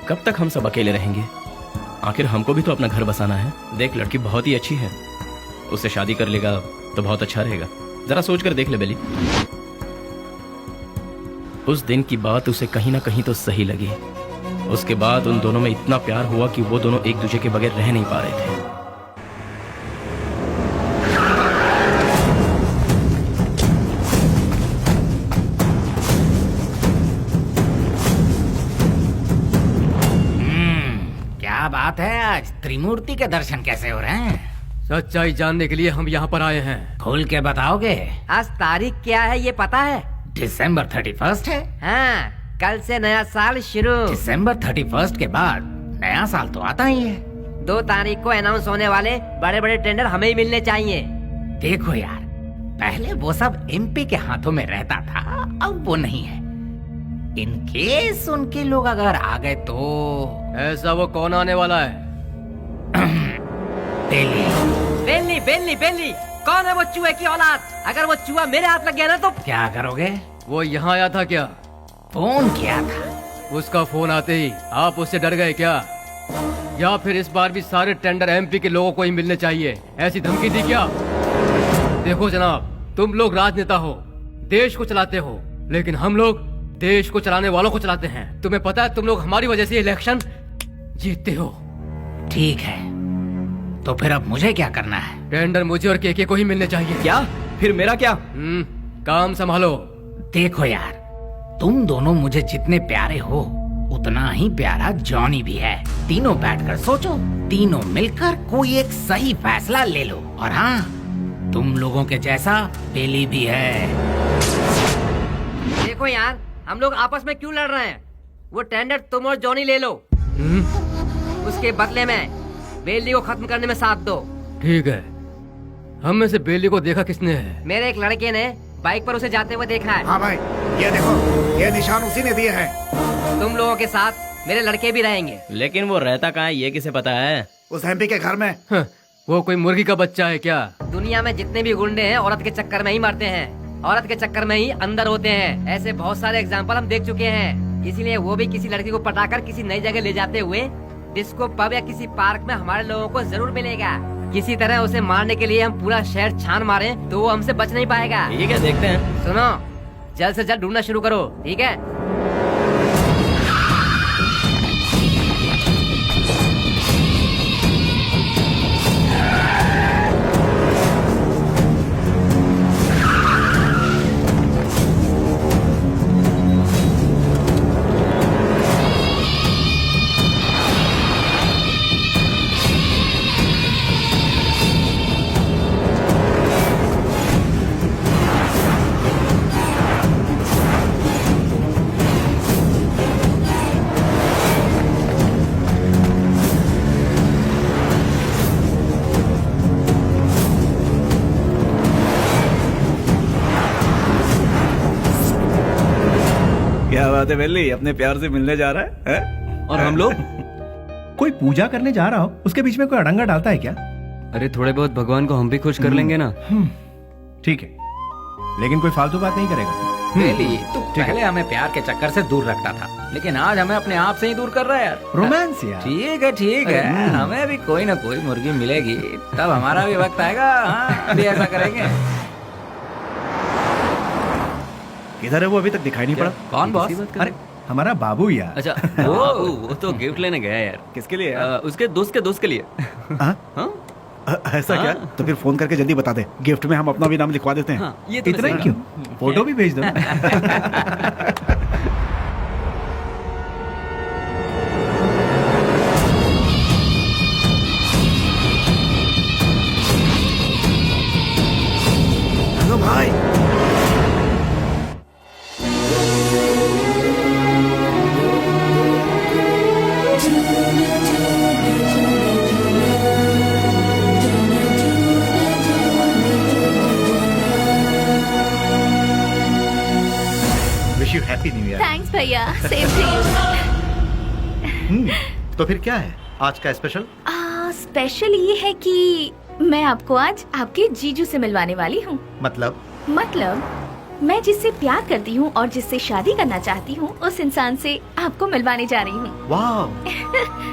E: कब तक हम सब अकेले रहेंगे? आखिर हमको भी तो अपना घर बसाना है। देख, लड़की बहुत ही अच्छी है, उससे शादी कर लेगा तो बहुत अच्छा रहेगा। जरा सोच कर देख ले बेली। उस दिन की बात उसे कहीं ना कहीं तो सही लगी। उसके बाद उन दोनों में इतना प्यार हुआ कि वो दोनों एक दूसरे के बगैर रह नहीं पा रहे थे।
J: क्या बात है, आज त्रिमूर्ति के दर्शन कैसे हो रहे हैं?
I: सच्चाई जानने के लिए हम यहाँ पर आए हैं।
J: खोल के बताओगे?
H: आज तारीख क्या है ये पता है?
J: दिसंबर 31 है।
H: हाँ, कल से नया साल शुरू।
J: दिसंबर 31 के बाद नया साल तो आता ही है।
H: 2 तारीख को अनाउंस होने वाले बड़े बड़े टेंडर हमें ही मिलने चाहिए।
J: देखो यार, पहले वो सब एमपी के हाथों में रहता था, अब वो नहीं है। इन केस उनके लोग अगर आ गए तो
I: ऐसा वो कौन आने वाला है?
H: बेली बेली बेली, कौन है वो चूहे की औलाद? अगर वो चूहा मेरे हाथ लग गया ना तो
J: क्या करोगे?
I: वो यहाँ आया था क्या?
J: फोन किया था।
I: उसका फोन आते ही आप उससे डर गए क्या? या फिर इस बार भी सारे टेंडर एमपी के लोगों को ही मिलने चाहिए, ऐसी धमकी दी क्या? देखो जनाब, तुम लोग राजनेता हो, देश को चलाते हो, लेकिन हम लोग देश को चलाने वालों को चलाते हैं। तुम्हें पता है तुम लोग हमारी वजह से इलेक्शन जीतते हो।
J: ठीक है, तो फिर अब मुझे क्या करना है?
I: टेंडर मुझे और केके को ही मिलने चाहिए।
E: क्या? फिर मेरा क्या?
I: काम संभालो।
J: देखो यार, तुम दोनों मुझे जितने प्यारे हो उतना ही प्यारा जॉनी भी है। तीनों बैठकर सोचो, तीनों मिलकर कोई एक सही फैसला ले लो। और हाँ, तुम लोगों के जैसा बेली भी है।
H: देखो यार, हम लोग आपस में क्यों लड़ रहे हैं? वो टेंडर तुम और जॉनी ले लो। उसके बदले में बेली को खत्म करने में साथ दो।
I: ठीक है। हम में से बेली को देखा किसने है?
H: मेरे एक लड़के ने बाइक पर उसे जाते हुए देखा है।
B: हाँ भाई, ये देखो, ये निशान उसी ने दिए हैं।
H: तुम लोगों के साथ मेरे लड़के भी रहेंगे।
E: लेकिन वो रहता कहाँ है ये किसे पता है?
B: उस एमपी के घर में।
I: वो कोई मुर्गी का बच्चा है क्या?
H: दुनिया में जितने भी गुंडे हैं औरत के चक्कर में ही मरते हैं, औरत के चक्कर में ही अंदर होते हैं। ऐसे बहुत सारे एग्जाम्पल हम देख चुके हैं। इसीलिए वो भी किसी लड़की को पटाकर किसी नई जगह ले जाते हुए डिस्को पब या किसी पार्क में हमारे लोगों को जरूर मिलेगा। किसी तरह उसे मारने के लिए हम पूरा शहर छान मारे तो वो हमसे बच नहीं पाएगा।
E: ठीक है, देखते हैं।
H: सुनो, जल्द से जल्द ढूंढना शुरू करो, ठीक है?
B: क्या बात है बेली, अपने प्यार से मिलने जा रहा है?
D: और हम लोग
F: कोई पूजा करने जा रहा हो, उसके बीच में कोई अड़ंगा डालता है क्या?
D: अरे थोड़े बहुत भगवान को हम भी खुश कर लेंगे ना।
F: ठीक है, लेकिन कोई फालतू बात नहीं करेगा।
J: बेली, तू पहले हमें प्यार के चक्कर से दूर रखता था, लेकिन आज हमें अपने आप से ही दूर कर रहा है यार।
F: रोमांस यार।
J: ठीक है, हमें भी कोई ना कोई मुर्गी मिलेगी, तब हमारा भी वक्त आएगा। हाँ, भी ऐसा करेंगे।
B: किधर है वो? अभी तक दिखाई नहीं पड़ा।
J: कौन बॉस?
F: अरे हमारा बाबू यार।
D: अच्छा, वो तो गिफ्ट लेने गया यार।
B: किसके लिए?
D: उसके दोस्त के लिए। हाँ?
B: ऐसा क्या? तो फिर फोन करके जल्दी बता दे, गिफ्ट में हम अपना भी नाम लिखवा देते हैं।
D: ये तो
F: इतना ही क्यों? फोटो भी भेज दो।
B: हेलो भाई।
L: Wish you happy new year.
A: Thanks भैया, सेम टू यू।
L: तो फिर क्या है आज का स्पेशल?
A: स्पेशल ये है कि मैं आपको आज आपके जीजू से मिलवाने वाली हूँ।
L: मतलब
A: मैं जिससे प्यार करती हूँ और जिससे शादी करना चाहती हूँ, उस इंसान से आपको मिलवाने जा रही हूँ।
L: वाह,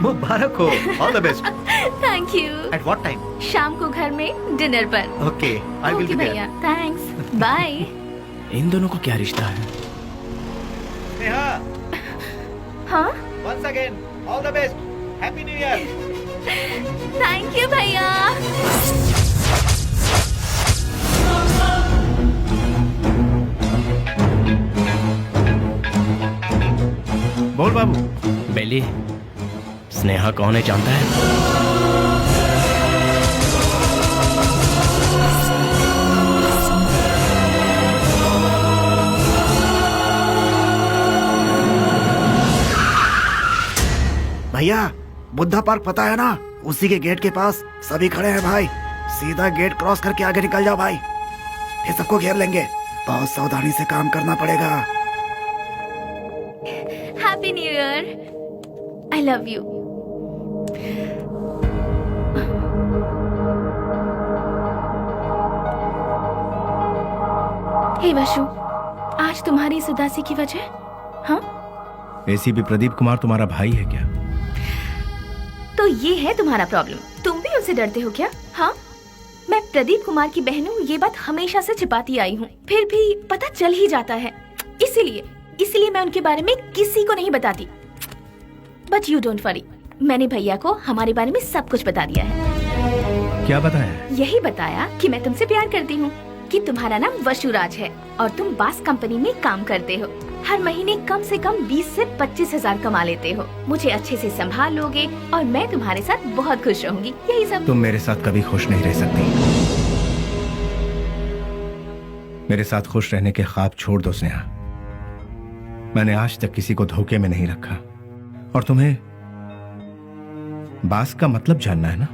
L: मुबारक हो। All the best.
A: Thank you.
L: At what time?
A: शाम को घर में डिनर पर।
L: Okay, I will
A: okay
L: be
A: भैया,
L: देयर।
A: Thanks, bye.
E: इन दोनों को क्या रिश्ता है?
L: नेहा,
A: हाँ,
L: once again all the best, happy new year.
A: Thank you भैया।
F: बोल बाबू।
E: बेली, स्नेहा कौन है जानता है?
B: भैया, बुद्धा पार्क पता है ना? उसी के गेट के पास सभी खड़े हैं भाई। सीधा गेट क्रॉस करके आगे निकल जाओ भाई, फिर सबको घेर लेंगे। बहुत सावधानी से काम करना पड़ेगा।
A: Happy new year. I love you. Hey Vashu, आज तुम्हारी इस उदासी की वजह? हाँ,
F: एसीपी प्रदीप कुमार तुम्हारा भाई है क्या?
A: तो ये है तुम्हारा प्रॉब्लम। तुम भी उनसे डरते हो क्या? हाँ, मैं प्रदीप कुमार की बहन हूँ, ये बात हमेशा से छिपाती आई हूँ, फिर भी पता चल ही जाता है। इसीलिए मैं उनके बारे में किसी को नहीं बताती। बट यू डोंट वरी, मैंने भैया को हमारे बारे में सब कुछ बता दिया है।
F: क्या बताया?
A: यही बताया कि मैं तुमसे प्यार करती हूँ, कि तुम्हारा नाम वशुराज है और तुम बास कंपनी में काम करते हो। हर महीने कम से कम 20 से 25 हजार कमा लेते हो। मुझे अच्छे से संभाल लोगे और मैं तुम्हारे साथ बहुत खुश रहूंगी। यही सब।
F: तुम मेरे साथ कभी खुश नहीं रह सकती। मेरे साथ खुश रहने के ख्वाब छोड़ दो स्नेहा। मैंने आज तक किसी को धोखे में नहीं रखा। और तुम्हें बास का मतलब जानना है ना?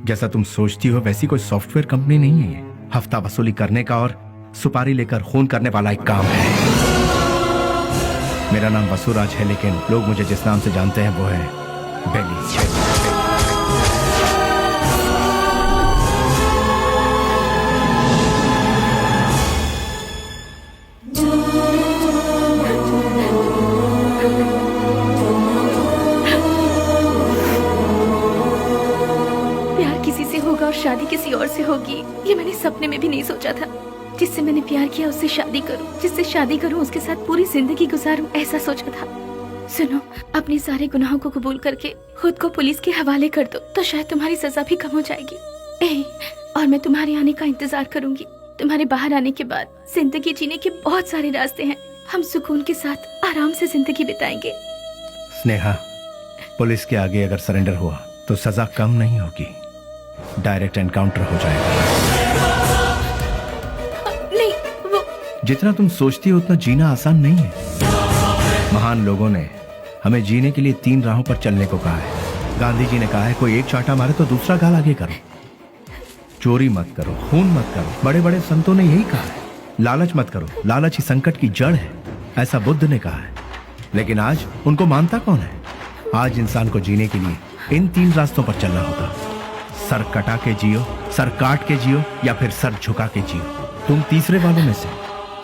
F: जैसा तुम सोचती हो वैसी कोई सॉफ्टवेयर कंपनी नहीं है ये। हफ्ता वसूली करने का और सुपारी लेकर खून करने वाला एक काम है। मेरा नाम वसुराज है, लेकिन लोग मुझे जिस नाम से जानते हैं वो है बेली।
A: प्यार किसी से होगा और शादी किसी और से होगी, ये मैंने सपने में भी नहीं सोचा था। जिससे मैंने प्यार किया उससे शादी करूं, जिससे शादी करूं उसके साथ पूरी जिंदगी गुजारूं, ऐसा सोचा था। सुनो, अपने सारे गुनाहों को कबूल करके खुद को पुलिस के हवाले कर दो तो शायद तुम्हारी सजा भी कम हो जाएगी। और मैं तुम्हारे आने का इंतजार करूंगी। तुम्हारे बाहर आने के बाद जिंदगी जीने के बहुत सारे रास्ते हैं। हम सुकून के साथ आराम से जिंदगी बिताएंगे।
F: स्नेहा, पुलिस के आगे अगर सरेंडर हुआ तो सजा कम नहीं होगी, डायरेक्ट एनकाउंटर हो जाएगा।
A: नहीं, वो
F: जितना तुम सोचती हो उतना जीना आसान नहीं है। महान लोगों ने हमें जीने के लिए 3 राहों पर चलने को कहा है। गांधी जी ने कहा है कोई एक चांटा मारे तो दूसरा गाल आगे करो, चोरी मत करो, खून मत करो। बड़े बड़े संतों ने यही कहा है। लालच मत करो, लालच ही संकट की जड़ है, ऐसा बुद्ध ने कहा है। लेकिन आज उनको मानता कौन है? आज इंसान को जीने के लिए इन 3 रास्तों पर चलना होगा। सर कटा के जियो, सर काट के जियो, या फिर सर झुका के जियो। तुम तीसरे वालों में से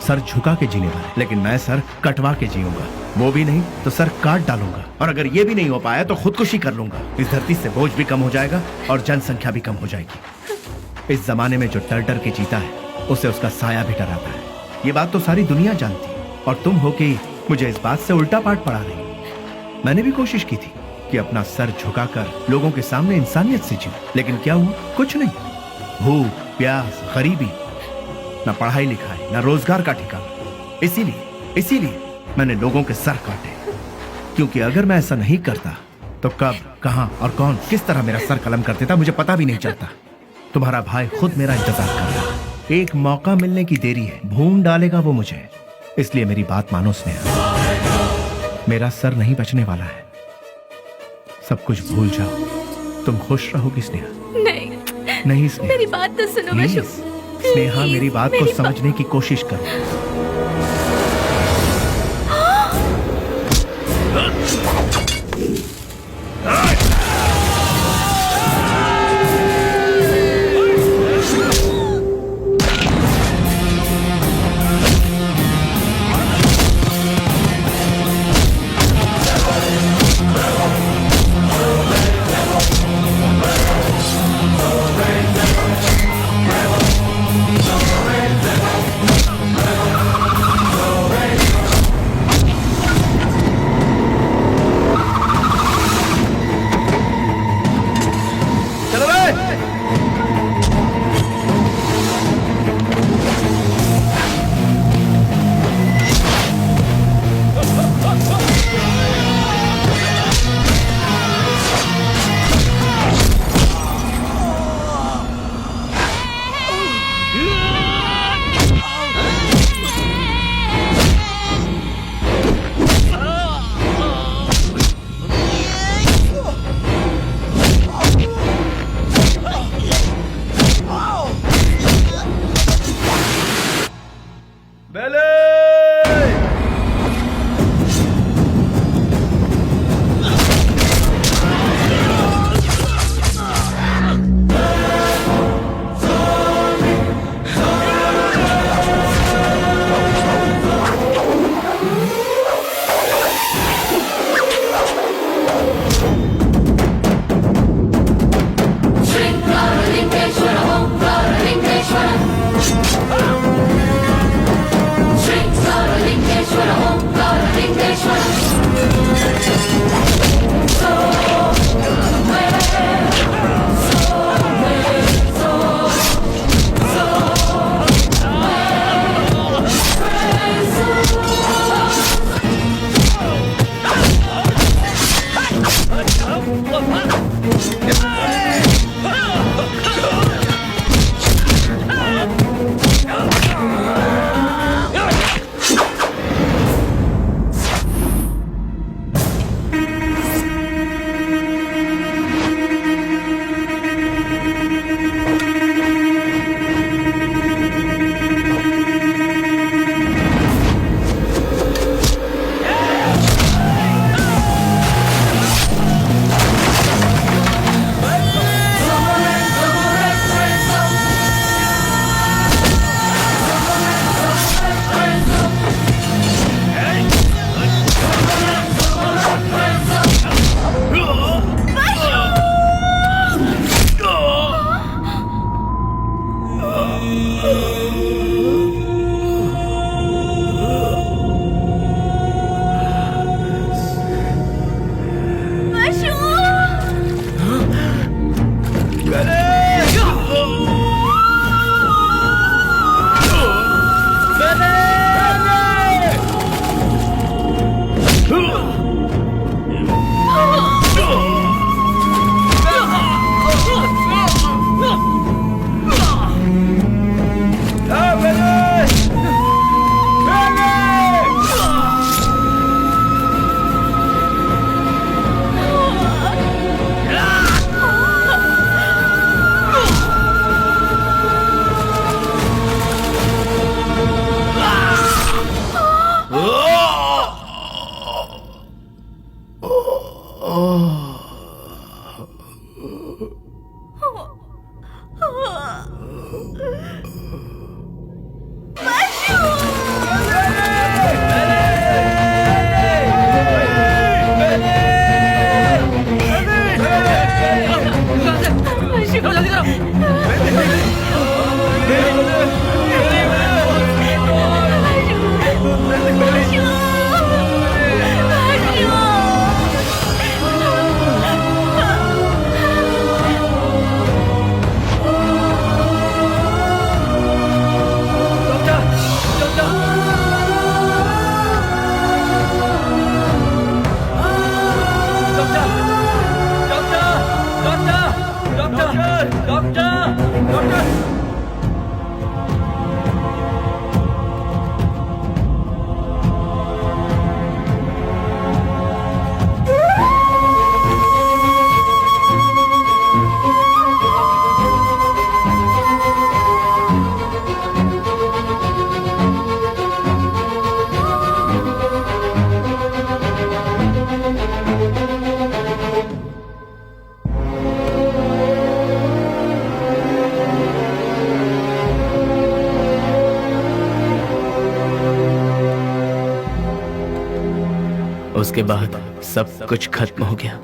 F: सर झुका के जीने वाले, लेकिन मैं सर कटवा के जीऊंगा। वो भी नहीं तो सर काट डालूंगा, और अगर ये भी नहीं हो पाया तो खुदकुशी कर लूंगा। इस धरती से बोझ भी कम हो जाएगा और जनसंख्या भी कम हो जाएगी। इस जमाने में जो डर डर के जीता है उसे उसका साया भी डराता है। ये बात तो सारी दुनिया जानती है, और तुम हो कि मुझे इस बात से उल्टा पाठ पढ़ा रही। मैंने भी कोशिश की थी कि अपना सर झुकाकर लोगों के सामने इंसानियत से जीऊं, लेकिन क्या हुआ? कुछ नहीं। भूख, प्यास, गरीबी, न पढ़ाई लिखाई, न रोजगार का ठिकाना। इसीलिए मैंने लोगों के सर काटे, क्योंकि अगर मैं ऐसा नहीं करता तो कब, कहां और कौन किस तरह मेरा सर कलम कर देता मुझे पता भी नहीं चलता। तुम्हारा भाई खुद मेरा इंतजार कर रहा है। एक मौका मिलने की देरी है, भून डालेगा वो मुझे। इसलिए मेरी बात मानो स्नेहा, मेरा सर नहीं बचने वाला है। सब कुछ भूल जाओ, तुम खुश रहोगी स्नेहा। नहीं स्नेहा,
A: मेरी बात तो सुनो। मैं
F: स्नेहा, मेरी बात को समझने की कोशिश करो।
H: करो जल्दी करो।
E: उसके बाद सब कुछ खत्म हो गया।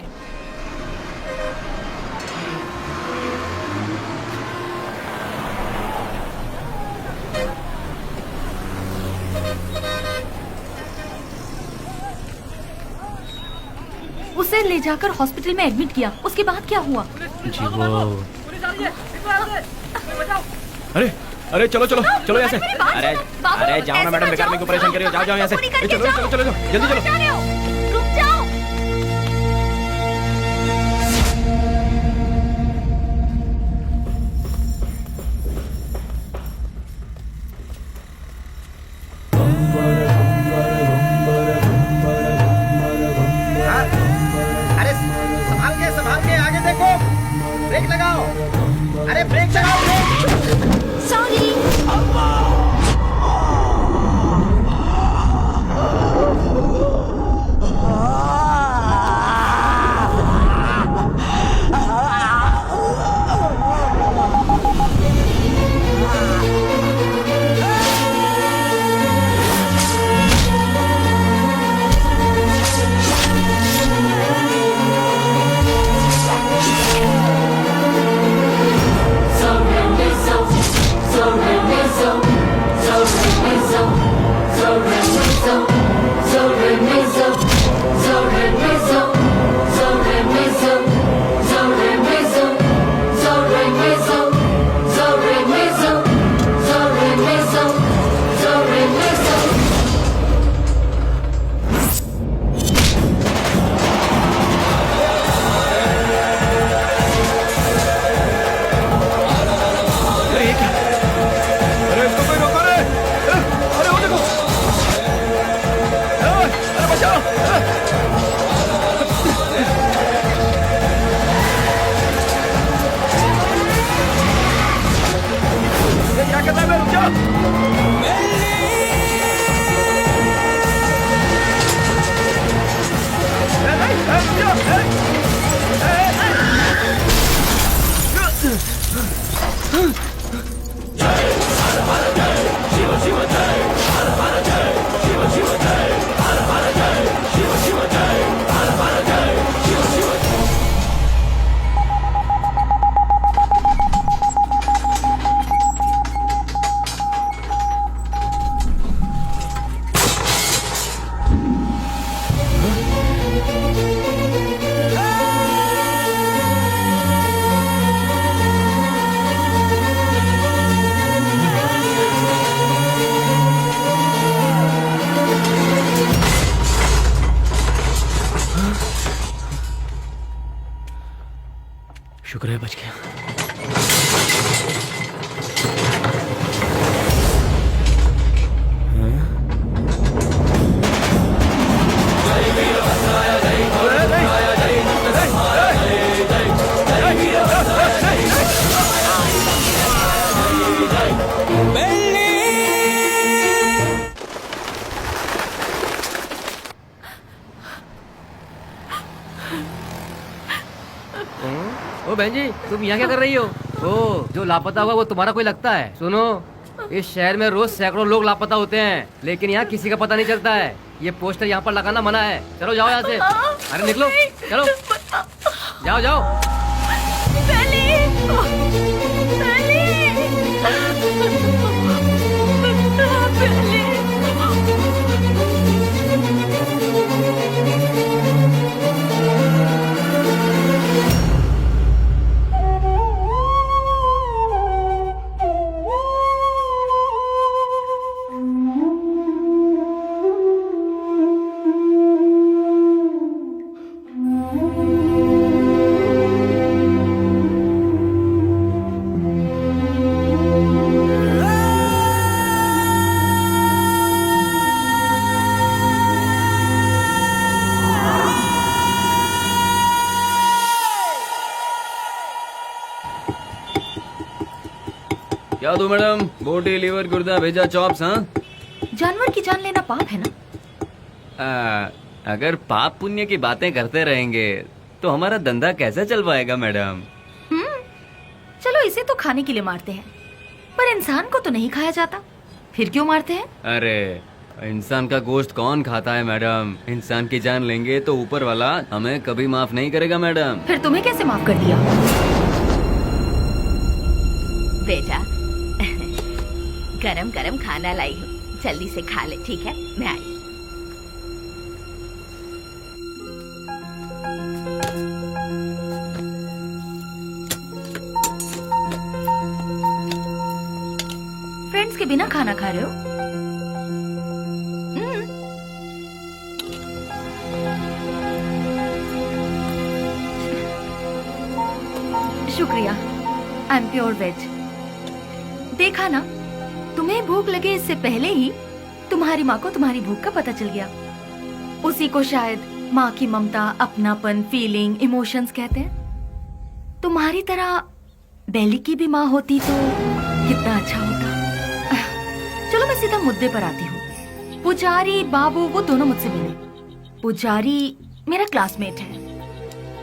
A: उसे ले जाकर हॉस्पिटल में एडमिट किया, उसके बाद क्या हुआ?
E: जी वो
G: अरे अरे चलो चलो चलो यहाँ से।
E: अरे अरे जाओ ना मैडम, बेकार में क्यों परेशान कर रही हो? जाओ जाओ यहाँ से।
G: चलो चलो चलो चलो जल्दी चलो।
A: रुक जाओ।
L: अरे संभाल के आगे देखो, ब्रेक लगाओ। अरे ब्रेक लगाओ, ब्रेक।
A: सॉरी।
E: शुक्र है बच गया।
H: ओ बहन जी, तुम यहाँ क्या कर रही हो? ओ, जो लापता हुआ वो तुम्हारा कोई लगता है? सुनो, इस शहर में रोज सैकड़ों लोग लापता होते हैं, लेकिन यहाँ किसी का पता नहीं चलता है। ये पोस्टर यहाँ पर लगाना मना है। चलो जाओ यहाँ से। अरे निकलो, चलो जाओ जाओ।
D: क्या दो मैडम? बोटी, लीवर, गुर्दा, भेजा, चॉप्स? हाँ,
A: जानवर की जान लेना पाप है ना?
D: अगर पाप पुण्य की बातें करते रहेंगे तो हमारा धंधा कैसे चल पाएगा मैडम?
A: चलो इसे तो खाने के लिए मारते हैं, पर इंसान को तो नहीं खाया जाता, फिर क्यों मारते हैं?
D: अरे इंसान का गोश्त कौन खाता है मैडम? इंसान की जान लेंगे तो ऊपर वाला हमें कभी माफ नहीं करेगा मैडम।
A: फिर तुम्हें कैसे माफ कर दिया?
M: बेटा गरम गरम खाना लाई हूँ, जल्दी से खा ले, ठीक है? मैं आई।
A: फ्रेंड्स के बिना खाना खा रहे हो? शुक्रिया, आई एम प्योर वेज। देखा ना, तुम्हें भूख लगे इससे पहले ही तुम्हारी माँ को तुम्हारी भूख का पता चल गया। उसी को शायद माँ की ममता, अपनापन, फीलिंग, इमोशंस कहते हैं। तुम्हारी तरह बेली की भी माँ होती तो कितना अच्छा होता। चलो मैं सीधा मुद्दे पर आती हूँ। पुजारी बाबू वो दोनों मुझसे मिले। पुजारी मेरा क्लासमेट है,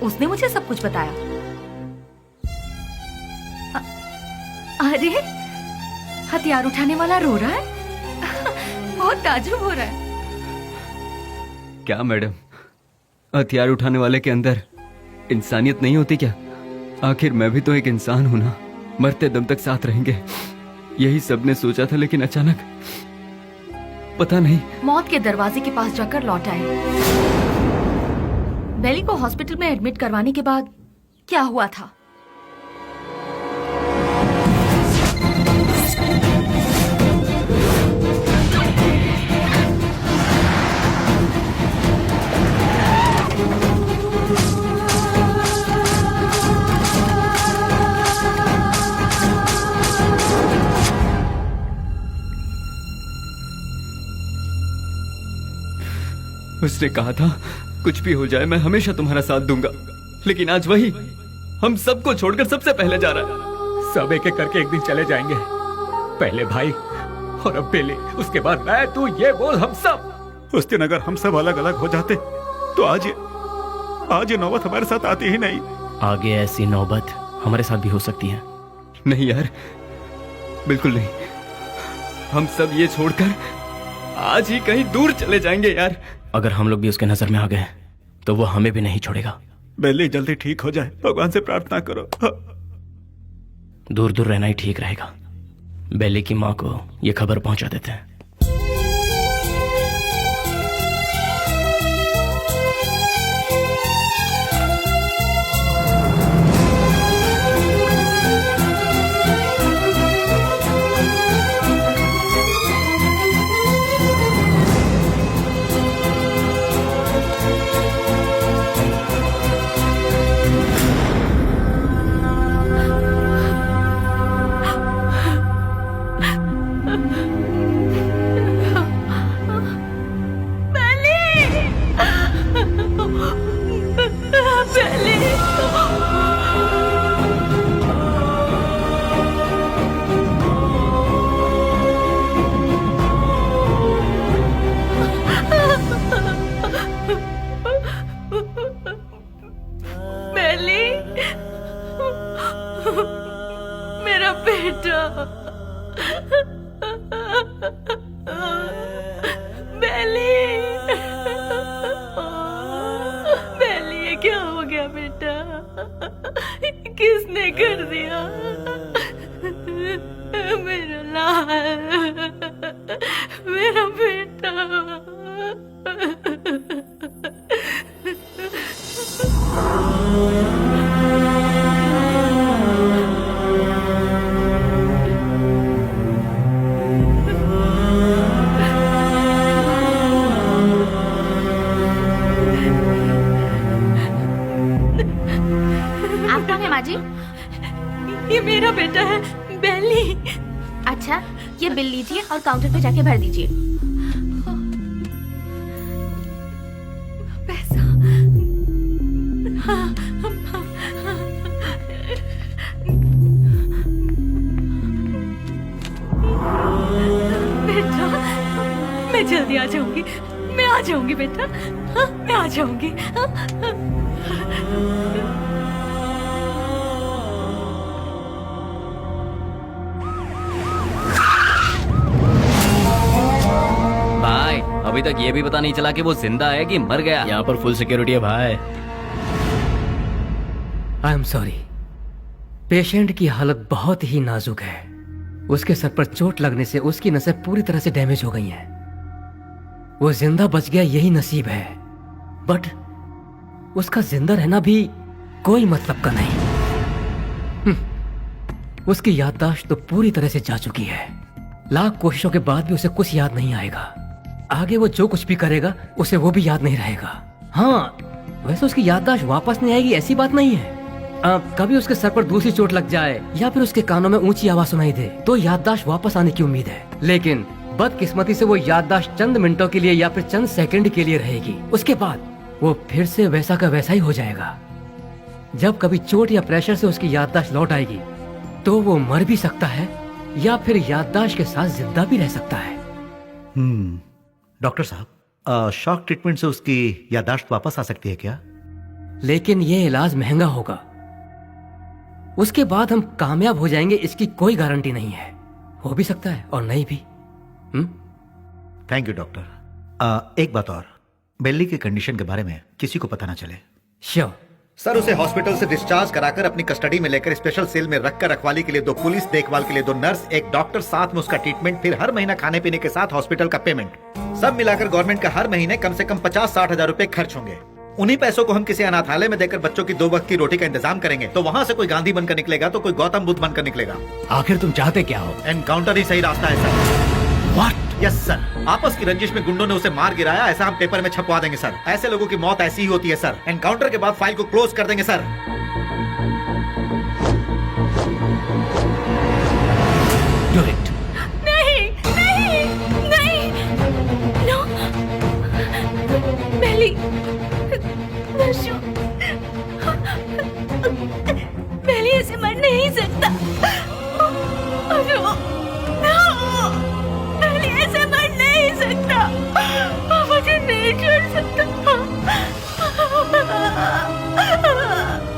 A: उसने मुझे सब कुछ बताया। अरे हथियार उठाने वाला रो रहा है। बहुत ताज्जुब हो रहा है।
D: क्या मैडम, हथियार उठाने वाले के अंदर इंसानियत नहीं होती क्या? आखिर मैं भी तो एक इंसान हूं ना। मरते दम तक साथ रहेंगे, यही सबने सोचा था, लेकिन अचानक पता नहीं।
A: मौत के दरवाजे के पास जाकर लौट आए। बेली को हॉस्पिटल में एडमिट करवाने के बाद क्या हुआ था?
D: उसने कहा था कुछ भी हो जाए मैं हमेशा तुम्हारा साथ दूंगा, लेकिन आज वही हम सबको छोड़कर सबसे पहले जा रहा है।
G: सब एक एक करके एक दिन चले जाएंगे। पहले भाई और अब बेली, उसके बाद मैं, तू, ये बोल हम सब।
B: उस दिन अगर हम सब अलग अलग हो जाते तो आज ये नौबत हमारे साथ आती ही नहीं।
E: आगे ऐसी नौबत हमारे साथ भी हो सकती है।
D: नहीं यार, बिल्कुल नहीं। हम सब ये छोड़कर आज ही कहीं दूर चले जाएंगे यार।
E: अगर हम लोग भी उसके नजर में आ गए तो वो हमें भी नहीं छोड़ेगा।
B: बेली जल्दी ठीक हो जाए, भगवान से प्रार्थना करो।
E: दूर दूर रहना ही ठीक रहेगा। बेली की माँ को ये खबर पहुंचा देते हैं।
A: मेरा बेटा, बेली, बेली, ये क्या हो गया बेटा? किसने तूने कर दिया? मेरा लाल, मेरा बेटा।
M: आप कौन है माँ जी?
A: ये मेरा बेटा है, बेली।
M: अच्छा, ये बिल लीजिए और काउंटर पे जाके भर दीजिए।
A: पैसा। बेटा, मैं जल्दी आ जाऊंगी। मैं आ जाऊंगी बेटा। हाँ, मैं आ जाऊंगी।
D: भाई अभी तक ये भी पता नहीं चला कि वो जिंदा है कि मर गया।
E: यहाँ पर फुल सिक्योरिटी है भाई।
I: आई एम सॉरी, पेशेंट की हालत बहुत ही नाजुक है। उसके सर पर चोट लगने से उसकी नसें पूरी तरह से डैमेज हो गई हैं। वो जिंदा बच गया यही नसीब है, बट उसका जिंदा रहना भी कोई मतलब का नहीं। उसकी याददाश्त तो पूरी तरह से जा चुकी है। लाख कोशिशों के बाद भी उसे कुछ याद नहीं आएगा। आगे वो जो कुछ भी करेगा उसे वो भी याद नहीं रहेगा। हाँ, वैसे उसकी याददाश्त वापस नहीं आएगी ऐसी बात नहीं है। कभी उसके सर पर दूसरी चोट लग जाए या फिर उसके कानों में ऊंची आवाज सुनाई दे तो याददाश्त वापस आने की उम्मीद है, लेकिन बदकिस्मती से वो याददाश्त चंद मिनटों के लिए या फिर चंद सेकंड के लिए रहेगी। उसके बाद वो फिर से वैसा का वैसा ही हो जाएगा। जब कभी चोट या प्रेशर से उसकी याददाश्त लौट आएगी तो वो मर भी सकता है या फिर याददाश्त के साथ जिंदा भी रह सकता है।
L: डॉक्टर साहब, शॉक ट्रीटमेंट से उसकी याददाश्त वापस आ सकती है क्या?
I: लेकिन ये इलाज महंगा होगा। उसके बाद हम कामयाब हो जाएंगे इसकी कोई गारंटी नहीं है। हो भी सकता है और नहीं भी।
L: Thank you doctor. एक बात और, बेली की कंडीशन के बारे में किसी को पता ना चले।
I: श्योर
L: सर, उसे हॉस्पिटल से डिस्चार्ज कराकर अपनी कस्टडी में लेकर स्पेशल सेल में रखकर रखवाली के लिए 2 पुलिस, देखभाल के लिए 2 नर्स, एक डॉक्टर, साथ में उसका ट्रीटमेंट, फिर हर महीना खाने पीने के साथ हॉस्पिटल का पेमेंट, सब मिलाकर गवर्नमेंट का हर महीने कम से कम 50-60 हजार रुपए खर्च होंगे। उन्हीं पैसों को हम किसी अनाथालय में देकर बच्चों की 2 वक्त की रोटी का इंतजाम करेंगे तो वहाँ से कोई गांधी बनकर निकलेगा तो कोई गौतम बुद्ध बनकर निकलेगा।
F: आखिर तुम चाहते क्या हो?
L: एनकाउंटर ही सही रास्ता है सर।
F: व्हाट?
L: यस सर, आपस की रंजिश में गुंडों ने उसे मार गिराया, ऐसा हम पेपर में छपवा देंगे सर। ऐसे लोगों की मौत ऐसी ही होती है सर। एनकाउंटर के बाद फाइल को क्लोज कर देंगे सर।
F: Do it.
A: नहीं, नहीं, नहीं, नो, बेली, नशो, बेली ऐसे मर नहीं सकता। नो, बेली ऐसे मर नहीं सकता। मुझे नहीं छोड़ सकता।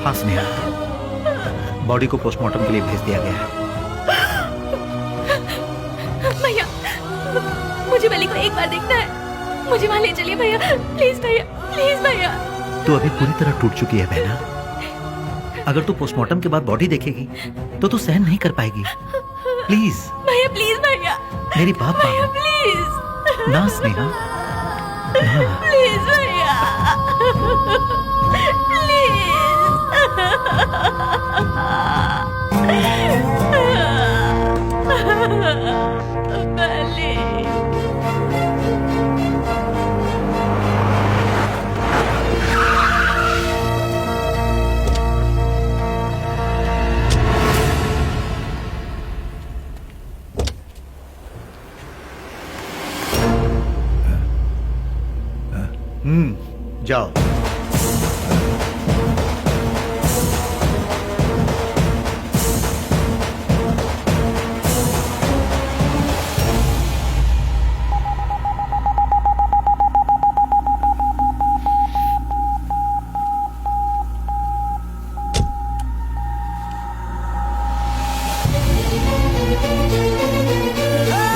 L: हाँ स्नेहा, बॉडी को पोस्टमार्टम के लिए भेज दिया गया है।
A: भैया, मुझे बेली को एक बार देखना है। मुझे वहाँ ले चलिए भैया, प्लीज भैया, प्लीज भैया।
L: तू अभी पूरी तरह टूट चुकी है बहना। अगर तू पोस्टमार्टम के बाद बॉडी देखेगी तो तू सहन नहीं कर पाएगी। प्लीज
A: भैया, प्लीज भैया,
L: मेरी बात
A: भैया
L: मानो
A: प्लीज,
L: ना स्नेहा, ना।
A: प्लीज भैया, बेली।
L: जाओ।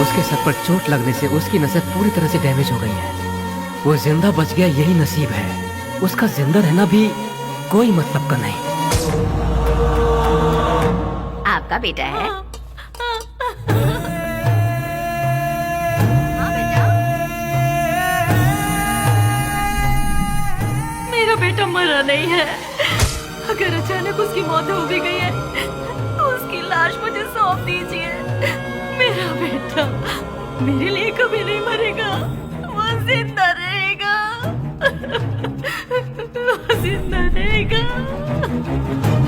I: उसके सर पर चोट लगने से उसकी नसें पूरी तरह से डैमेज हो गई हैं। वो जिंदा बच गया यही नसीब है। उसका जिंदा रहना भी कोई मतलब का नहीं।
M: आपका बेटा है?
A: हाँ बेटा, मेरा बेटा मरा नहीं है। अगर अचानक उसकी मौत हो भी गई है तो उसकी लाश मुझे सौंप दीजिए। मेरा बेटा मेरे लिए कभी नहीं मरेगा, वो जिंदा रहेगा, वो जिंदा रहेगा।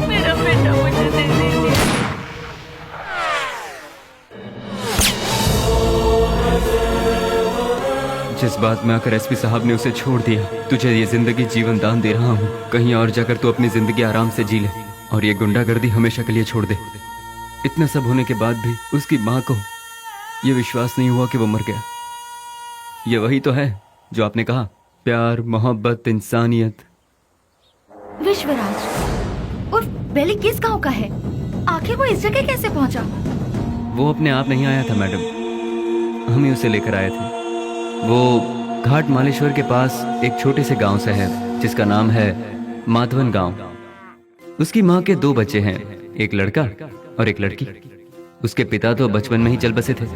A: मेरा बेटा मुझे दे दीजिए।
D: जिस बात में आकर एसपी साहब ने उसे छोड़ दिया, तुझे ये जिंदगी जीवन दान दे रहा हूँ। कहीं और जाकर तू अपनी जिंदगी आराम से जी ले और ये गुंडागर्दी हमेशा के लिए छोड़ दे। इतना सब होने के बाद भी उसकी माँ को ये विश्वास नहीं हुआ कि वो मर गया। ये वही तो है जो आपने कहा, प्यार, मोहब्बत, इंसानियत।
A: विश्वराज और बेली किस गांव का है? आखिर वो इस जगह कैसे पहुंचा?
D: वो अपने आप नहीं आया था मैडम, हम ही उसे लेकर आए थे। वो घाट मालेश्वर के पास एक छोटे से गांव से है जिसका नाम है माधवन गांव। उसकी माँ के 2 बच्चे हैं, एक लड़का और एक लड़की। उसके पिता तो बचपन में ही चल बसे थे।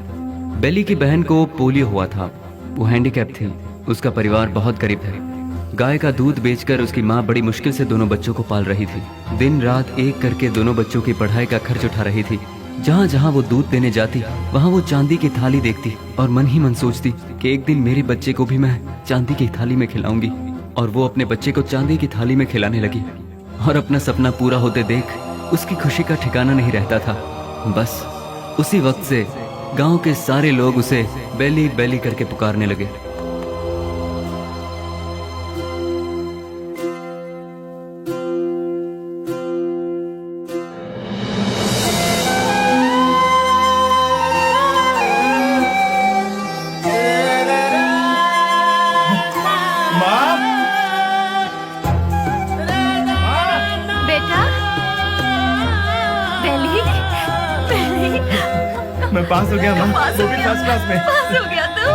D: बेली की बहन को पोलियो हुआ था, वो हैंडीकैप थी। उसका परिवार बहुत गरीब है। गाय का दूध बेचकर उसकी माँ बड़ी मुश्किल से दोनों बच्चों को पाल रही थी। दिन रात एक करके दोनों बच्चों की पढ़ाई का खर्च उठा रही थी। जहाँ जहाँ वो दूध देने जाती वहाँ वो चांदी की थाली देखती और मन ही मन सोचती कि एक दिन मेरे बच्चे को भी मैं चांदी की थाली में खिलाऊंगी। और वो अपने बच्चे को चांदी की थाली में खिलाने लगी और अपना सपना पूरा होते देख उसकी खुशी का ठिकाना नहीं रहता था। बस उसी वक्त से गांव के सारे लोग उसे बेली बेली करके पुकारने लगे।
F: मैं पास हो गया माँ, वो भी फर्स्ट क्लास में।
A: पास हो गया तू?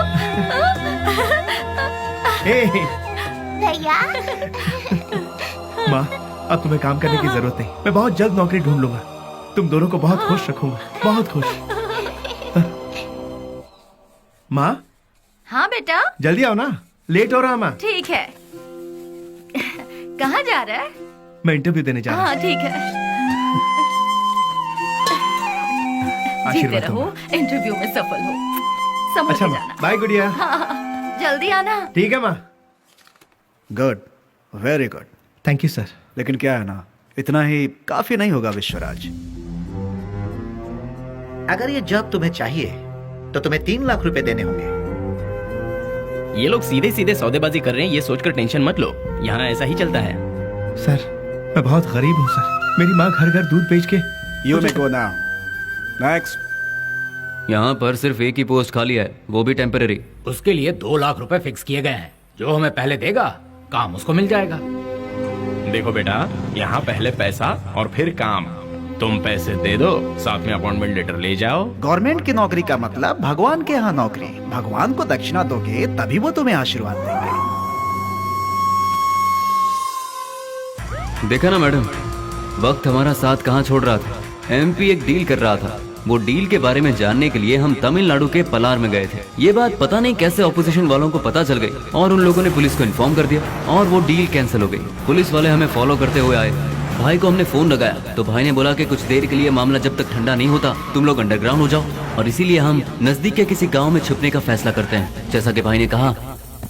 F: भैया माँ, अब तुम्हें काम करने की जरूरत नहीं। मैं बहुत जल्द नौकरी ढूंढ लूंगा। तुम दोनों को बहुत खुश रखूंगा, बहुत खुश। माँ,
A: हाँ बेटा,
F: जल्दी आओ ना, लेट हो रहा माँ।
A: ठीक है। कहाँ जा रहा है?
F: मैं इंटरव्यू देने जा रहा हूँ।
A: हाँ ठीक है। जीते
F: आशीर्वाद
A: रहो,
F: दूंगा।
A: इंटरव्यू में सफल हो। समझ
F: अच्छा
A: के
F: माँ,
A: जाना।
F: बाय गुड़िया।
A: हाँ, जल्दी आना।
F: ठीक है माँ।
B: Good, very good.
F: Thank you sir.
B: लेकिन क्या है ना, इतना ही काफी नहीं होगा विश्वराज।
L: अगर ये जॉब तुम्हें चाहिए तो तुम्हें 3 लाख रुपए देने होंगे।
E: ये लोग सीधे सीधे सौदेबाजी कर रहे हैं, ये सोचकर टेंशन मत लो। यहाँ ऐसा ही चलता है।
F: सर, मैं बहुत गरीब हूँ सर। मेरी माँ घर घर दूध बेच के।
B: You may go now. Next.
D: यहाँ पर सिर्फ एक ही पोस्ट खाली है, वो भी टेम्पररी।
J: उसके लिए 2 लाख रुपए फिक्स किए गए हैं। जो हमें पहले देगा काम उसको मिल जाएगा।
E: देखो बेटा, यहाँ पहले पैसा और फिर काम। तुम पैसे दे दो, साथ में अपॉइंटमेंट लेटर ले जाओ।
B: गवर्नमेंट की नौकरी का मतलब भगवान के यहाँ नौकरी। भगवान को दक्षिणा दोगे तभी वो तुम्हें आशीर्वाद देंगे।
D: देखा ना मैडम, वक्त हमारा साथ कहाँ छोड़ रहा था। एमपी एक डील कर रहा था। वो डील के बारे में जानने के लिए हम तमिलनाडु के पलार में गए थे। ये बात पता नहीं कैसे ऑपोजिशन वालों को पता चल गई और उन लोगों ने पुलिस को इन्फॉर्म कर दिया और वो डील कैंसिल हो गई। पुलिस वाले हमें फॉलो करते हुए आए। भाई को हमने फोन लगाया तो भाई ने बोला कि कुछ देर के लिए मामला जब तक ठंडा नहीं होता तुम लोग अंडरग्राउंड हो जाओ, और इसीलिए हम नजदीक के किसी गाँव में छुपने का फैसला करते हैं। जैसा कि भाई ने कहा,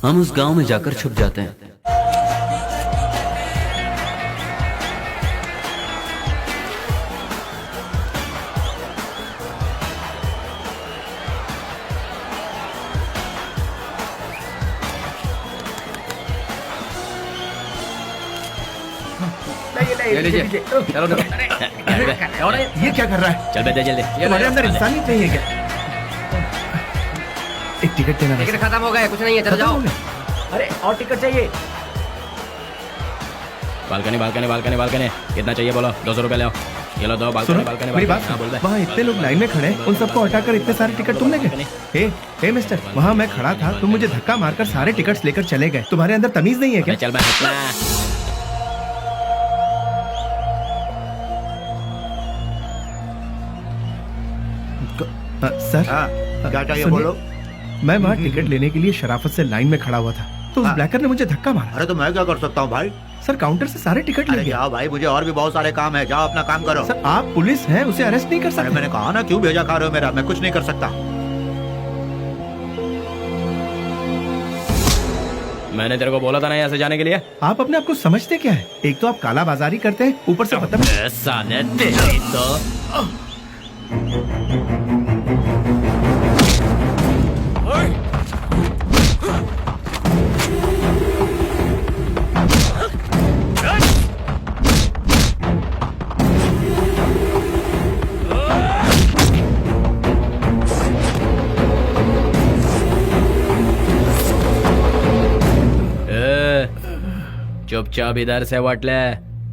D: हम उस गाँव में जाकर छुप जाते हैं।
F: ले लीजिए।
E: चलो
F: ये क्या कर रहा है?
E: चल बेटा जल्दी।
F: तुम्हारे अंदर इंसानियत नहीं है क्या? एक टिकट देना।
H: टिकट खत्म हो गया, कुछ नहीं है, चलो जाओ।
F: अरे और टिकट चाहिए।
E: बालकनी बालकनी बालकनी बालकनी कितना चाहिए बोलो? 200 रुपए ले आओ। ये लो दो बालकनी बालकनी।
F: मेरी बात सुनो, वहाँ इतने लोग लाइन में खड़े हैं, उन सबको हटाकर इतने सारे टिकट तुमने गए? हे मिस्टर, वहाँ मैं खड़ा था, तुम मुझे धक्का मारकर सारे टिकट्स लेकर चले गए। तुम्हारे अंदर तमीज नहीं है क्या?
E: चल मैं
F: सर
L: हाँ, क्या चाहिए
F: सुनिए,
L: बोलो।
F: मैं वहाँ टिकट लेने के लिए शराफत से लाइन में खड़ा हुआ था तो उस ब्लैकर ने मुझे धक्का मारा।
L: अरे तो मैं क्या कर सकता हूँ भाई?
F: सर काउंटर से सारे टिकट ले
L: अरे
F: गया।
L: जाओ भाई, मुझे और भी बहुत सारे काम है, जाओ अपना काम करो।
F: सर आप पुलिस हैं, उसे अरेस्ट नहीं कर
L: अरे
F: सकते।
L: मैंने कहा ना, क्यों भेजा खा रहे हो मेरा? मैं कुछ नहीं कर सकता।
E: मैंने तेरे को बोला था ना यहाँ से जाने के लिए।
F: आप अपने आप को समझते क्या है? एक तो आप काला बाजारी करते हैं, ऊपर से बदतमीज।
E: साले तेरी तो चुपचाप इधर से वट ले।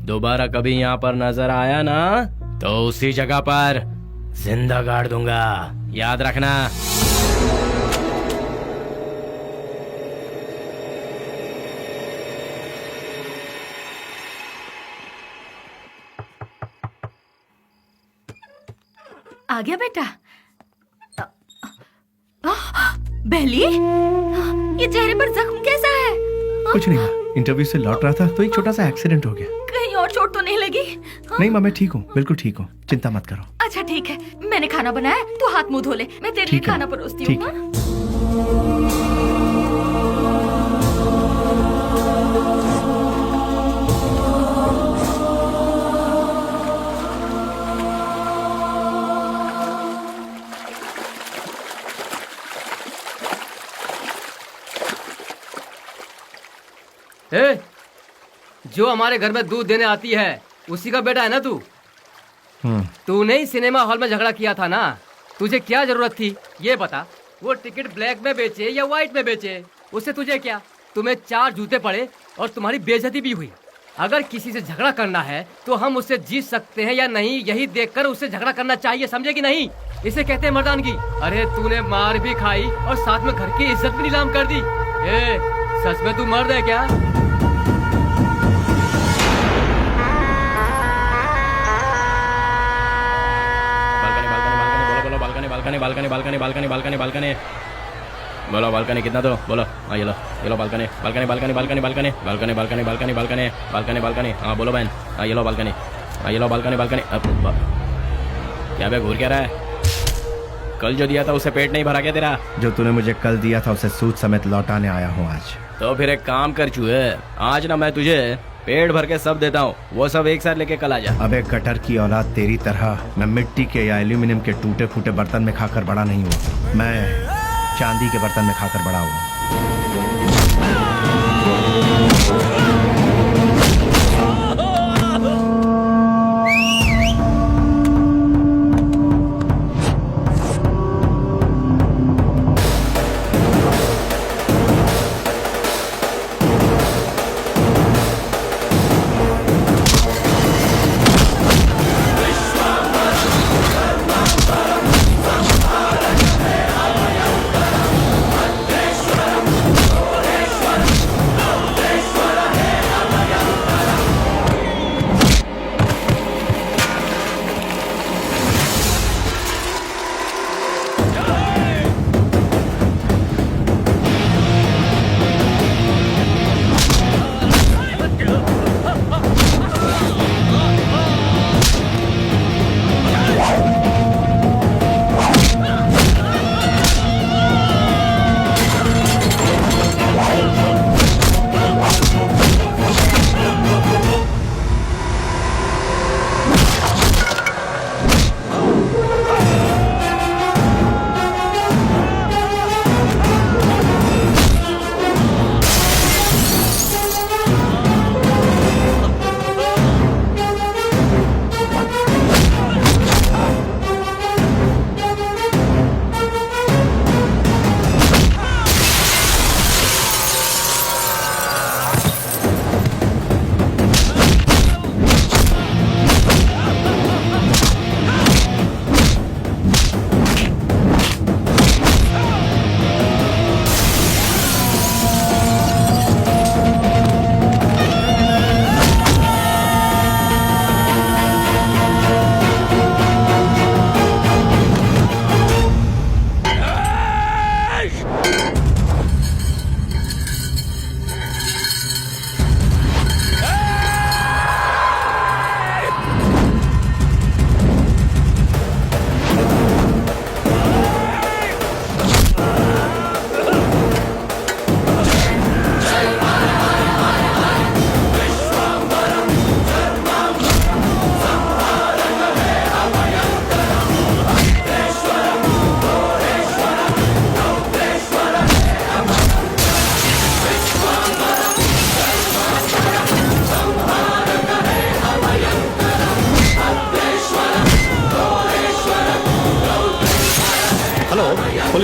E: दोबारा कभी यहाँ पर नजर आया ना तो उसी जगह पर जिंदा गाड़ दूंगा, याद रखना।
A: आ गया बेटा। बेली, ये चेहरे पर जख्म कैसा है?
F: कुछ नहीं, इंटरव्यू से लौट रहा था तो एक छोटा सा एक्सीडेंट हो गया।
A: कहीं और चोट तो नहीं लगी?
F: नहीं माँ, मैं ठीक हूँ, बिल्कुल ठीक हूँ, चिंता मत करो।
A: अच्छा ठीक है, मैंने खाना बनाया, तू हाथ मुंह धो ले, मैं तेरे लिए
F: ठीक है,
A: खाना परोसती
F: ठीक
A: हूँ।
I: ए, जो हमारे घर में दूध देने आती है उसी का बेटा है ना तू? तूने ही सिनेमा हॉल में झगड़ा किया था ना, तुझे क्या जरूरत थी ये बता? वो टिकट ब्लैक में बेचे या व्हाइट में बेचे, उससे तुझे क्या? तुम्हें 4 जूते पड़े और तुम्हारी बेइज्जती भी हुई। अगर किसी से झगड़ा करना है तो हम उससे जीत सकते हैं या नहीं, यही देखकर उससे झगड़ा करना चाहिए, समझे कि नहीं? इसे कहते हैं मर्दानगी। अरे तूने मार भी खाई और साथ में घर की इज्जत भी नीलाम कर दी। ए, सच में तू मर्द है क्या?
E: Balcony balcony balcony balcony balcony balcony बोलो, बालकनी कितना दो बोलो। हाँ ये लो balcony balcony balcony balcony balcony balcony balcony balcony balcony balcony balcony. हाँ बोलो बहन। हाँ ये लो बालकनी, हाँ ये लो बालकनी बालकनी। क्या बे घूर क्या रहा है? कल जो दिया था उसे पेट नहीं भरा क्या तेरा?
F: जो तूने मुझे कल दिया था उसे सूद समेत लौटाने आया हूँ आज।
E: तो फिर एक काम कर चुहे, आज ना मैं तुझे पेट भर के सब देता हूँ, वो सब एक साथ लेके कल आ जा।
F: अबे गटर की औलाद, तेरी तरह मैं मिट्टी के या एल्यूमिनियम के टूटे फूटे बर्तन में खाकर बड़ा नहीं हुआ, मैं चांदी के बर्तन में खाकर बड़ा हुआ।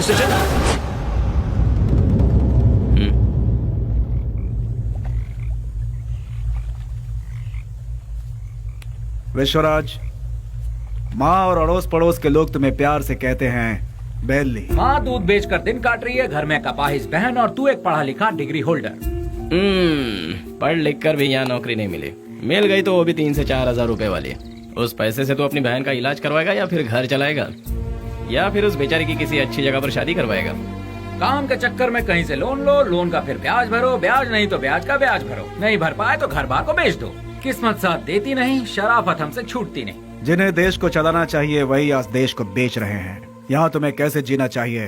E: स्टेशन।
B: विश्वराज, माँ और अड़ोस पड़ोस के लोग तुम्हें प्यार से कहते हैं बेली।
C: माँ दूध बेचकर दिन काट रही है, घर में कपाहिस बहन, और तू एक पढ़ा लिखा डिग्री होल्डर।
E: पढ़ लिख कर भी यहाँ नौकरी नहीं मिली, मिल गई तो वो भी 3 से 4 हजार रुपए वाली। उस पैसे से तो अपनी बहन का इलाज करवाएगा या फिर घर चलाएगा, या फिर उस बेचारी की किसी अच्छी जगह पर शादी करवाएगा।
C: काम के चक्कर में कहीं से लोन लो, लोन का फिर ब्याज भरो, ब्याज नहीं तो ब्याज का ब्याज भरो, नहीं भर पाए तो घर बार को बेच दो। किस्मत साथ देती नहीं, शराफत हमसे छूटती नहीं।
B: जिन्हें देश को चलाना चाहिए वही आज देश को बेच रहे हैं। यहाँ तुम्हें कैसे जीना चाहिए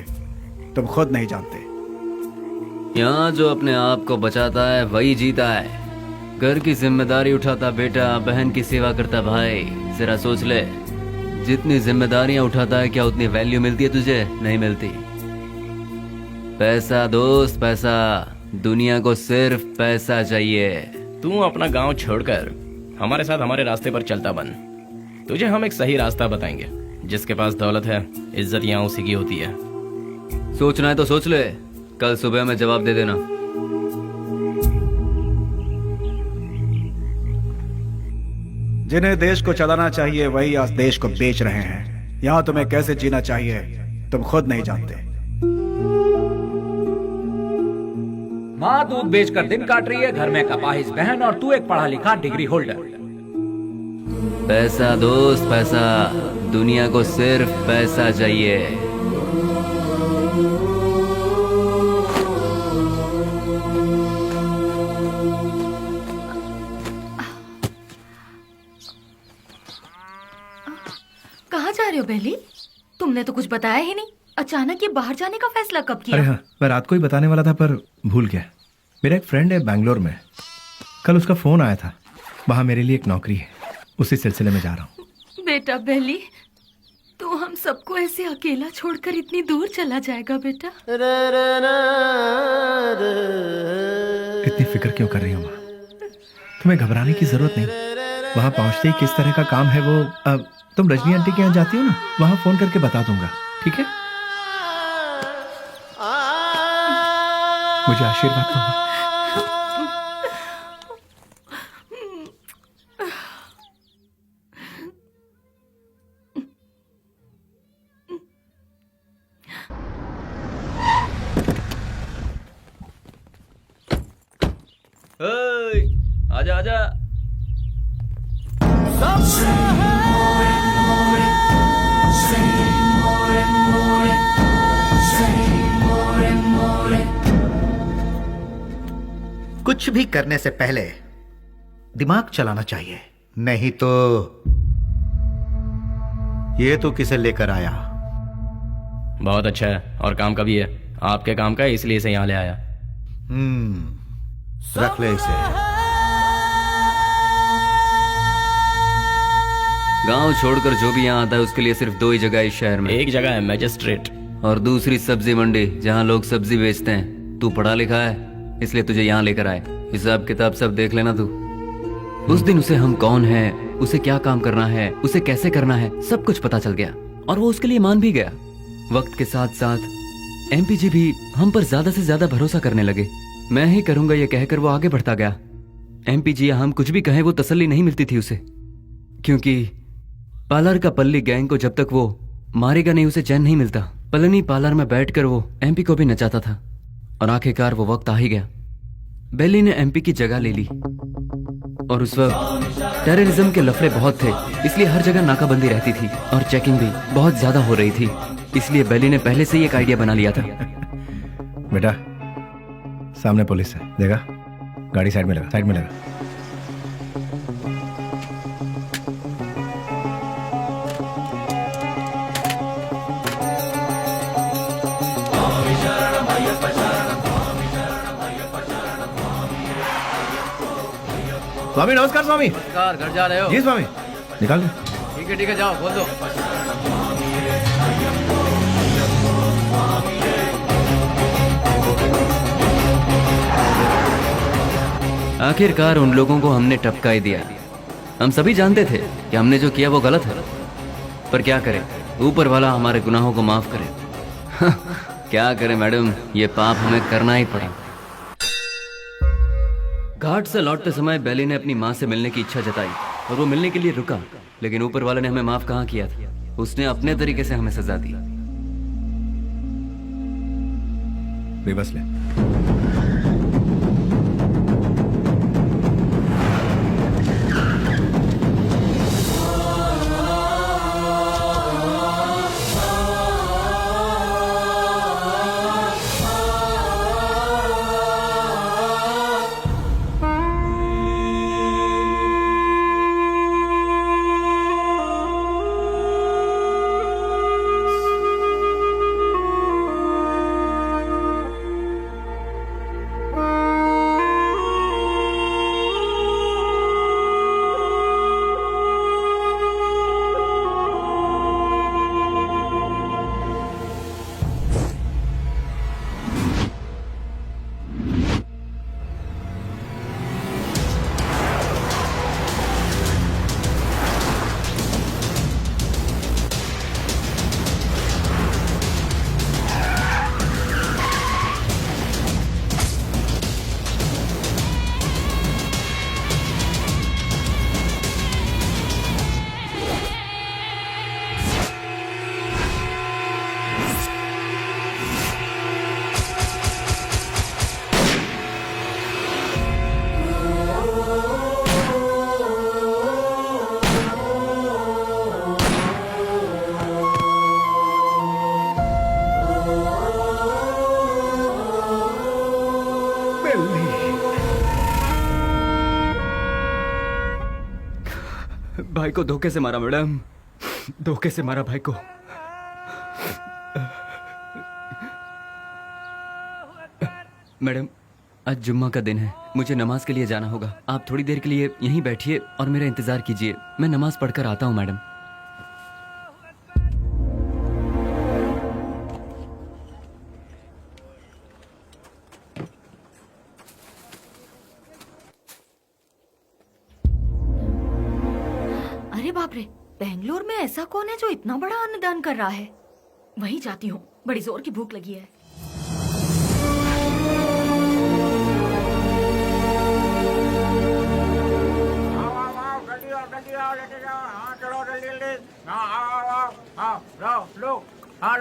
B: तुम खुद नहीं जानते।
D: यहाँ जो अपने आप को बचाता है वही जीता है। घर की जिम्मेदारी उठाता बेटा, बहन की सेवा करता भाई। जरा सोच ले, जितनी जिम्मेदारियां उठाता है क्या उतनी वैल्यू मिलती है तुझे? नहीं मिलती। पैसा दोस्त पैसा, दुनिया को सिर्फ पैसा चाहिए।
E: तू अपना गांव छोड़कर हमारे साथ हमारे रास्ते पर चलता बन। तुझे हम एक सही रास्ता बताएंगे। जिसके पास दौलत है, इज्जत यहाँ उसी की होती है।
D: सोचना है तो सोच ले, कल सुबह में जवाब दे देना।
B: जिन्हें देश को चलाना चाहिए वही आज देश को बेच रहे हैं। यहाँ तुम्हें कैसे जीना चाहिए तुम खुद नहीं जानते।
C: माँ दूध बेचकर दिन काट रही है, घर में कपाहिस बहन, और तू एक पढ़ा लिखा डिग्री होल्डर।
D: पैसा दोस्त पैसा, दुनिया को सिर्फ पैसा चाहिए।
A: कहाँ जा रहे हो बेली? तुमने तो कुछ बताया ही नहीं। अचानक ये बाहर जाने का फैसला कब किया?
F: अरे हाँ, मैं रात को ही बताने वाला था पर भूल गया। मेरा एक फ्रेंड है बैंगलोर में, कल उसका फोन आया था। वहाँ मेरे लिए एक नौकरी है, उसी सिलसिले में जा रहा हूँ।
A: बेटा बेली, तू हम सबको ऐसे अकेला छोड़कर इतनी दूर चला जाएगा बेटा?
F: इतनी फिक्र क्यों कर रही हो माँ? तुम्हें घबराने की जरूरत नहीं। वहाँ पहुँचते ही किस तरह का काम है वो, अब तुम रजनी आंटी के यहाँ जाती हो ना, वहाँ फोन करके बता दूंगा, ठीक है? मुझे आशीर्वाद दूंगा।
D: आजा आजा।
L: कुछ भी करने से पहले दिमाग चलाना चाहिए, नहीं तो ये तो किसे लेकर आया।
E: बहुत अच्छा है और काम का भी है। आपके काम का है इसलिए इसे यहाँ ले आया।
L: रख ले इसे।
D: गांव छोड़कर जो भी यहाँ आता है उसके लिए सिर्फ 2 ही जगह है इस शहर में।
E: एक जगह है मैजिस्ट्रेट
D: और दूसरी सब्जी मंडी, जहाँ लोग सब्जी बेचते हैं। तू पढ़ा लिखा है इसलिए तुझे यहाँ लेकर आए। हिसाब किताब सब देख लेना तू। उस दिन उसे हम कौन है, उसे क्या काम करना है, उसे कैसे करना है, सब कुछ पता चल गया और वो उसके लिए मान भी गया। वक्त के साथ साथ एमपी जी भी हम पर ज्यादा से ज्यादा भरोसा करने लगे। मैं ही करूंगा ये कहकर वो आगे बढ़ता गया। एमपी जी हम कुछ भी कहें वो तसल्ली नहीं मिलती थी उसे, क्योंकि पार्लर का पल्ली गैंग को जब तक वो मारेगा नहीं उसे चैन नहीं मिलता। पलनी पार्लर में बैठकर वो एमपी को भी नचाता था और आखिरकार वो वक्त आ ही गया। बेली ने एमपी की जगह ले ली और उस वक्त टेररिज्म के लफड़े बहुत थे, इसलिए हर जगह नाकाबंदी रहती थी और चेकिंग भी बहुत ज्यादा हो रही थी। इसलिए बेली ने पहले से ही एक आइडिया बना लिया था।
F: बेटा सामने पुलिस है, देखा? गाड़ी साइड में लगा, साइड में लगा। स्वामी नमस्कार। स्वामी
I: नमस्कार। घर जा रहे हो?
F: जी स्वामी। निकाल दो।
I: ठीक है जाओ, बोल दो।
D: आखिरकार उन लोगों को हमने टपका ही दिया। हम सभी जानते थे कि हमने जो किया वो गलत है, पर क्या करें, ऊपर वाला हमारे गुनाहों को माफ करे। क्या करें मैडम, ये पाप हमें करना ही पड़ा। घाट से लौटते समय बेली ने अपनी माँ से मिलने की इच्छा जताई और वो मिलने के लिए रुका, लेकिन ऊपर वाले ने हमें माफ कहाँ किया था। उसने अपने तरीके से हमें सजा दी।
F: बेबस ले।
D: भाई को धोखे से मारा मैडम, धोखे से मारा भाई को। मैडम आज जुम्मा का दिन है, मुझे नमाज के लिए जाना होगा। आप थोड़ी देर के लिए यहीं बैठिए और मेरा इंतजार कीजिए, मैं नमाज पढ़कर आता हूँ मैडम।
A: अरे बाप रे, बेंगलोर में ऐसा कौन है जो इतना बड़ा अन्नदान कर रहा है? वहीं जाती हूँ, बड़ी जोर की भूख लगी है।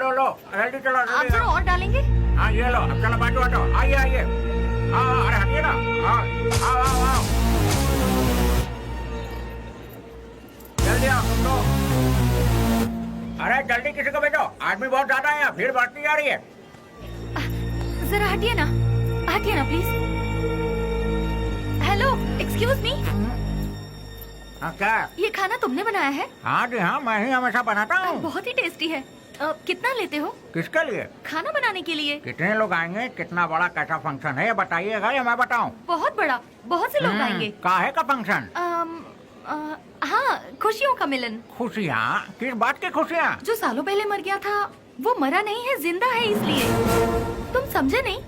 J: लो जल्दी चलो।
A: आप जरा और डालेंगे?
J: हाँ ये लो, अब चलो बाजू हटो, आइए आइए। हाँ अरे हटिए ना। हाँ आओ आओ आओ, जल्दी आओ तुम लोग। अरे जल्दी किसी को भेजो, आदमी बहुत ज्यादा है, भीड़ बढ़ती जा रही है।
A: जरा हटिए ना प्लीज। Hello, excuse me.
J: हाँ क्या?
A: ये खाना तुमने बनाया है?
J: हाँ जी हाँ, मैं ही हमेशा बनाता हूँ।
A: बहुत ही टेस्टी है। कितना लेते हो?
J: किसके लिए?
A: खाना बनाने के लिए।
J: कितने लोग आएंगे, कितना बड़ा कैसा फंक्शन है ये बताइएगा या मैं बताऊँ?
A: बहुत बड़ा, बहुत से लोग आएंगे।
J: काहे का फंक्शन?
A: हाँ, खुशियों का मिलन।
J: खुशियाँ? किस बात की खुशियाँ?
A: जो सालों पहले मर गया था वो मरा नहीं है, जिंदा है, इसलिए। तुम समझे नहीं?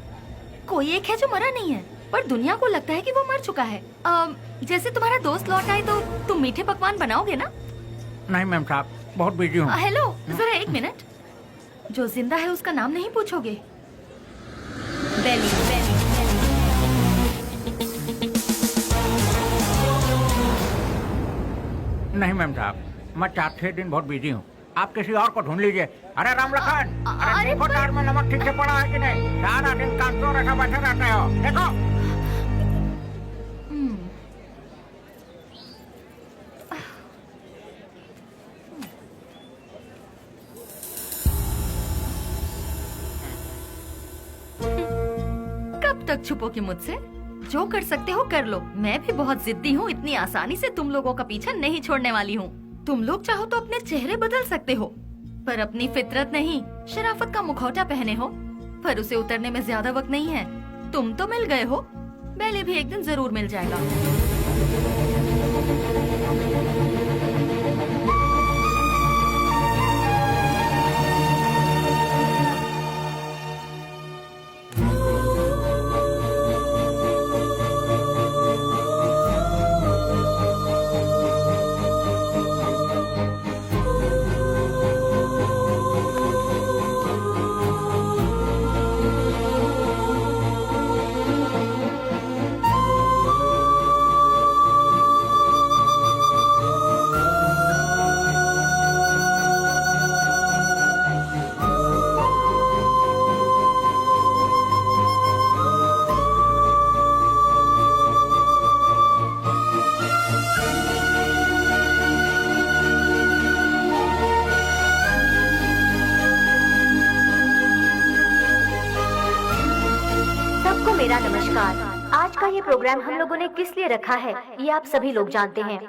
A: कोई एक है जो मरा नहीं है, पर दुनिया को लगता है कि वो मर चुका है। जैसे तुम्हारा दोस्त लौट आए तो तुम मीठे पकवान बनाओगे ना?
J: नहीं मैम साहब, बहुत बिजी हूँ।
A: हेलो, जरा एक मिनट। जो जिंदा है उसका नाम नहीं पूछोगे? बेली, बेली,
J: नहीं मैम साहब, मैं 4-6 दिन बहुत बिजी हूँ, आप किसी और को ढूंढ लीजिए। अरे राम लखन, अरे देखो तार में नमक ठीक से पड़ा है कि नहीं? सारा दिन काम तो रखा बैठे रहते हो, देखो।
A: कब तक छुपोगे मुझसे? जो कर सकते हो कर लो। मैं भी बहुत जिद्दी हूँ, इतनी आसानी से तुम लोगों का पीछा नहीं छोड़ने वाली हूँ। तुम लोग चाहो तो अपने चेहरे बदल सकते हो, पर अपनी फितरत नहीं। शराफत का मुखौटा पहने हो, पर उसे उतरने में ज्यादा वक्त नहीं है। तुम तो मिल गए हो, बेली भी एक दिन जरूर मिल जाएगा।
N: प्रोग्राम हम लोगों ने किस लिए रखा है ये आप सभी लोग जानते हैं।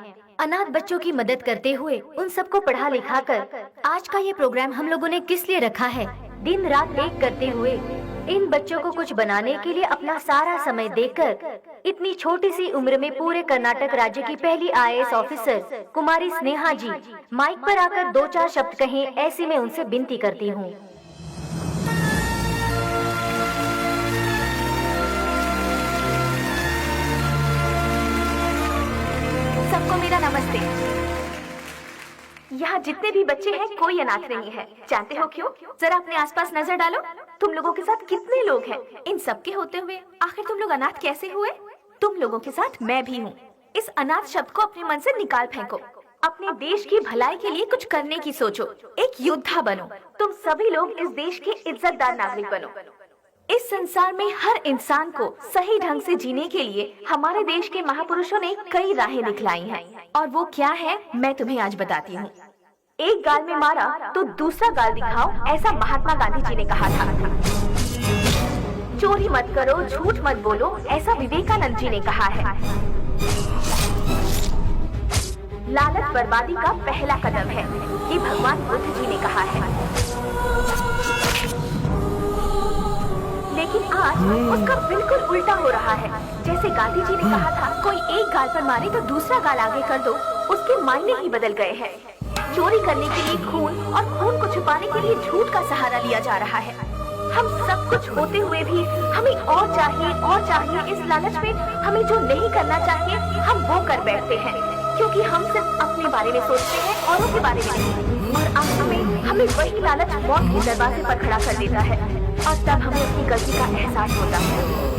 N: अनाथ बच्चों की मदद करते हुए उन सबको पढ़ा लिखा कर आज का ये प्रोग्राम हम लोगों ने किस लिए रखा है, दिन रात एक करते हुए इन बच्चों को कुछ बनाने के लिए अपना सारा समय देकर इतनी छोटी सी उम्र में पूरे कर्नाटक राज्य की पहली IAS ऑफिसर कुमारी स्नेहा जी माइक पर आकर 2-4 शब्द कहें, ऐसी मैं उनसे विनती करती हूँ। सबको मेरा नमस्ते। यहाँ जितने भी बच्चे हैं कोई अनाथ नहीं है। जानते हो क्यों? जरा अपने आसपास नजर डालो, तुम लोगों के साथ कितने लोग हैं। इन सब के होते हुए आखिर तुम लोग अनाथ कैसे हुए? तुम लोगों के साथ मैं भी हूँ। इस अनाथ शब्द को अपने मन से निकाल फेंको। अपने देश की भलाई के लिए कुछ करने की सोचो, एक योद्धा बनो। तुम सभी लोग इस देश के इज्जतदार नागरिक बनो। इस संसार में हर इंसान को सही ढंग से जीने के लिए हमारे देश के महापुरुषों ने कई राहें दिखलाई हैं, और वो क्या है मैं तुम्हें आज बताती हूँ। एक गाल में मारा तो दूसरा गाल दिखाओ, ऐसा महात्मा गांधी जी ने कहा था। चोरी मत करो, झूठ मत बोलो, ऐसा विवेकानंद जी ने कहा है। लालच बर्बादी का पहला कदम है, ये भगवान बुद्ध जी ने कहा है। लेकिन आज उसका बिल्कुल उल्टा हो रहा है। जैसे गांधी जी ने कहा था, कोई एक गाल पर मारे तो दूसरा गाल आगे कर दो, उसके मायने ही बदल गए हैं। चोरी करने के लिए खून और खून को छुपाने के लिए झूठ का सहारा लिया जा रहा है। हम सब कुछ होते हुए भी हमें और चाहिए। इस लालच में हमें जो नहीं करना चाहिए हम वो कर बैठते हैं, क्योंकि हम सिर्फ अपने बारे में सोचते हैं, औरों के बारे में नहीं। और आखिर में हमें वही लालच मौत के दरवाजे पर खड़ा कर देता है, और तब हमें अपनी गलती का एहसास होता है।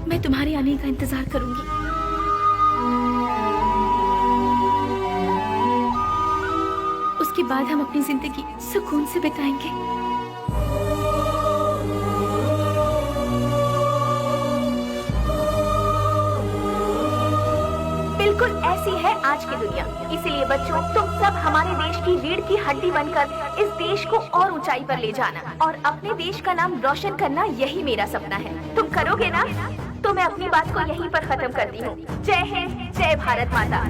A: मैं तुम्हारे आने का इंतजार करूंगी। उसके बाद हम अपनी जिंदगी सुकून से बिताएंगे।
N: बिल्कुल ऐसी है आज की दुनिया। इसीलिए बच्चों, तुम सब हमारे देश की रीढ़ की हड्डी बनकर इस देश को और ऊंचाई पर ले जाना और अपने देश का नाम रोशन करना, यही मेरा सपना है। तुम करोगे ना? तो मैं अपनी बात को यहीं पर खत्म करती हूँ। जय हिंद, जय भारत माता।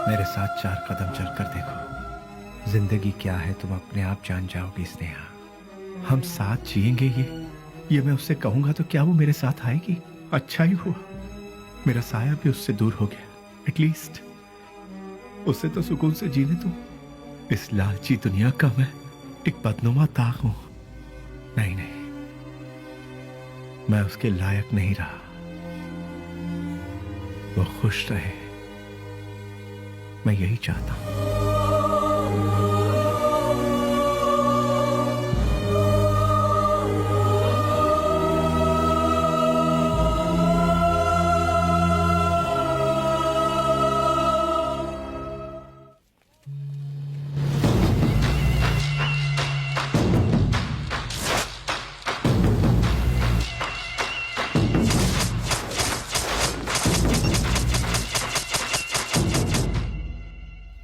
F: मेरे साथ 4 कदम चलकर देखो। जिंदगी क्या है तुम अपने आप जान जाओगी स्नेहा। हम साथ जिएंगे ये मैं उससे कहूंगा तो क्या वो मेरे साथ आएगी? अच्छा ही हुआ मेरा साया भी उससे दूर हो गया। एटलीस्ट उससे तो सुकून से जीने दो। इस लालची दुनिया का मैं एक बदनुमा दाग हूं। नहीं, मैं उसके लायक नहीं रहा। वो खुश रहे, मैं यही चाहता हूं।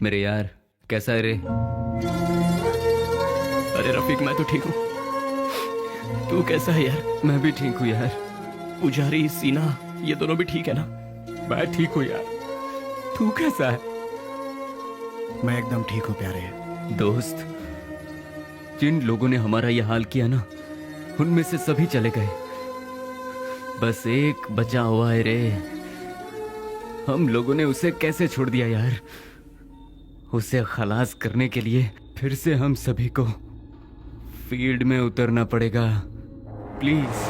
D: मेरे यार, कैसा है रे?
E: अरे रफीक, मैं तो ठीक हूँ। तू कैसा है यार?
D: मैं भी ठीक हूँ यार।
E: पुजारी, सीना, ये दोनों भी ठीक है ना?
G: मैं ठीक हूँ यार। तू कैसा है?
B: मैं एकदम ठीक हूँ प्यारे।
D: दोस्त, जिन लोगों ने हमारा यह हाल किया ना, उनमें से सभी चले गए, बस एक बचा हुआ है रे। हम लोगों ने उसे कैसे छोड़ दिया यार। उसे खलास करने के लिए फिर से हम सभी को फील्ड में उतरना पड़ेगा। प्लीज।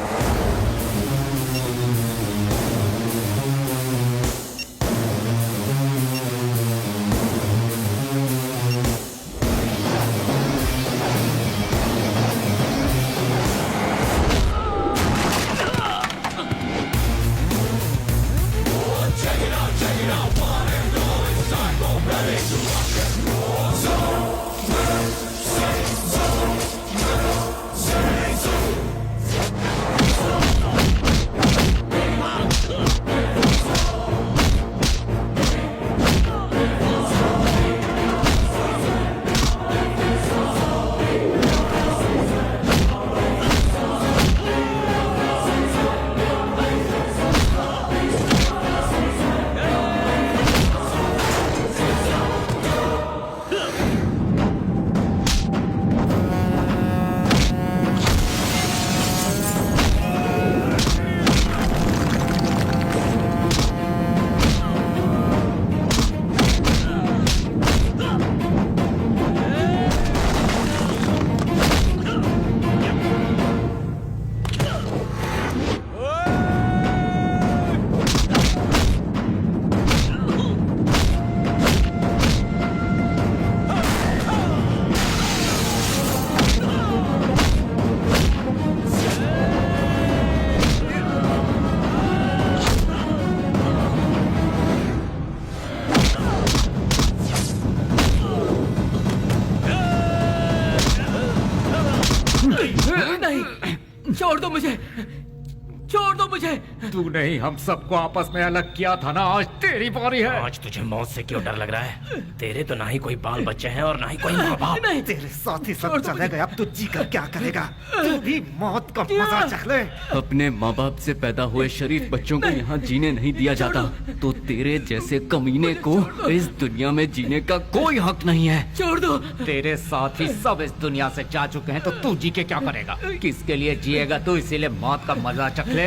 C: छोड़ दो मुझे, छोड़ दो मुझे।
G: तू नहीं, हम सबको आपस में अलग किया था ना, आज तेरी बारी है।
E: आज तुझे मौत से क्यों डर लग रहा है? तेरे तो ना ही कोई बाल बच्चे हैं और ना ही कोई माँ बाप।
B: नहीं, तेरे साथ ही सब चले गए, अब तू जी कर क्या करेगा? तू भी मौत का मजा चख ले।
D: अपने माँ बाप से पैदा हुए शरीफ बच्चों को यहाँ जीने नहीं दिया जाता, तो तेरे जैसे कमीने को इस दुनिया में जीने का कोई हक नहीं है।
J: छोड़ दो। तेरे साथ ही सब इस दुनिया से जा चुके हैं, तो तू जी के क्या करेगा? किसके लिए जिएगा तू? इसीलिए मौत का मजा चख ले।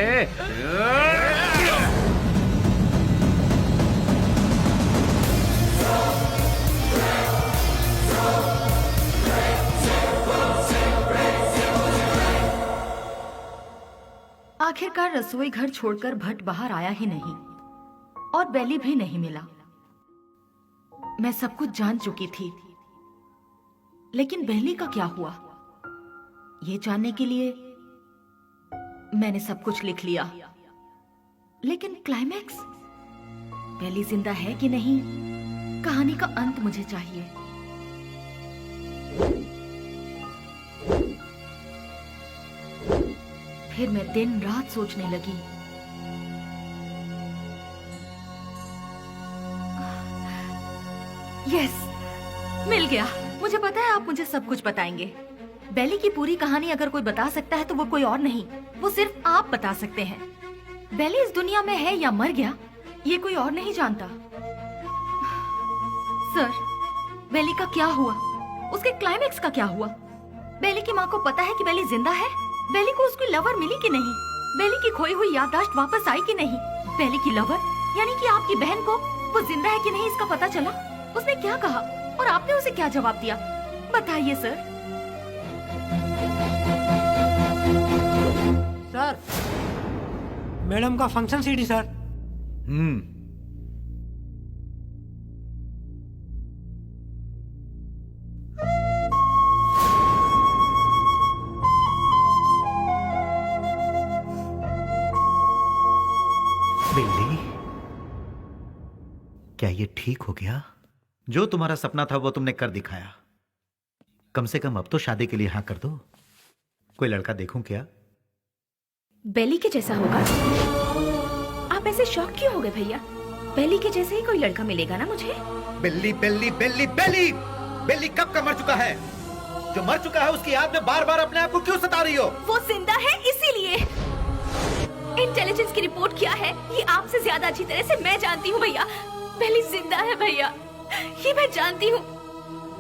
A: आखिरकार रसोई घर छोड़कर भट्ट बाहर आया ही नहीं और बेली भी नहीं मिला। मैं सब कुछ जान चुकी थी, लेकिन बेली का क्या हुआ, ये जानने के लिए मैंने सब कुछ लिख लिया। लेकिन क्लाइमैक्स, बेली जिंदा है कि नहीं, कहानी का अंत मुझे चाहिए। फिर मैं दिन रात सोचने लगी। यस, मिल गया। मुझे पता है आप मुझे सब कुछ बताएंगे। बेली की पूरी कहानी अगर कोई बता सकता है तो वो कोई और नहीं, वो सिर्फ आप बता सकते हैं। बेली इस दुनिया में है या मर गया, ये कोई और नहीं जानता। सर, बेली का क्या हुआ? उसके क्लाइमैक्स का क्या हुआ? बेली की माँ को पता है कि बेली जिंदा है? बेली को उसकी लवर मिली कि नहीं? बेली की खोई हुई याददाश्त वापस आई कि नहीं? बेली की लवर यानी कि आपकी बहन को वो जिंदा है कि नहीं इसका पता चला? उसने क्या कहा और आपने उसे क्या जवाब दिया? बताइए सर।
O: सर, मैडम का फंक्शन सीडी सर।
L: बिल्ली, क्या ये ठीक हो गया? जो तुम्हारा सपना था वो तुमने कर दिखाया। कम से कम अब तो शादी के लिए हाँ कर दो। कोई लड़का देखूं क्या?
N: बेली के जैसा होगा? आप ऐसे शॉक क्यों हो गए भैया? बेली के जैसे ही कोई लड़का मिलेगा ना मुझे।
L: बिल्ली बिल्ली बिल्ली बिल्ली बिल्ली कब का मर चुका है? जो मर चुका है उसकी याद में बार बार अपने आप को क्यों सता रही हो?
N: वो जिंदा है इसीलिए। इंटेलिजेंस की रिपोर्ट क्या है ये आपसे ज्यादा अच्छी तरह से मैं जानती हूँ भैया। बेली जिंदा है भैया,
A: ये मैं जानती हूँ,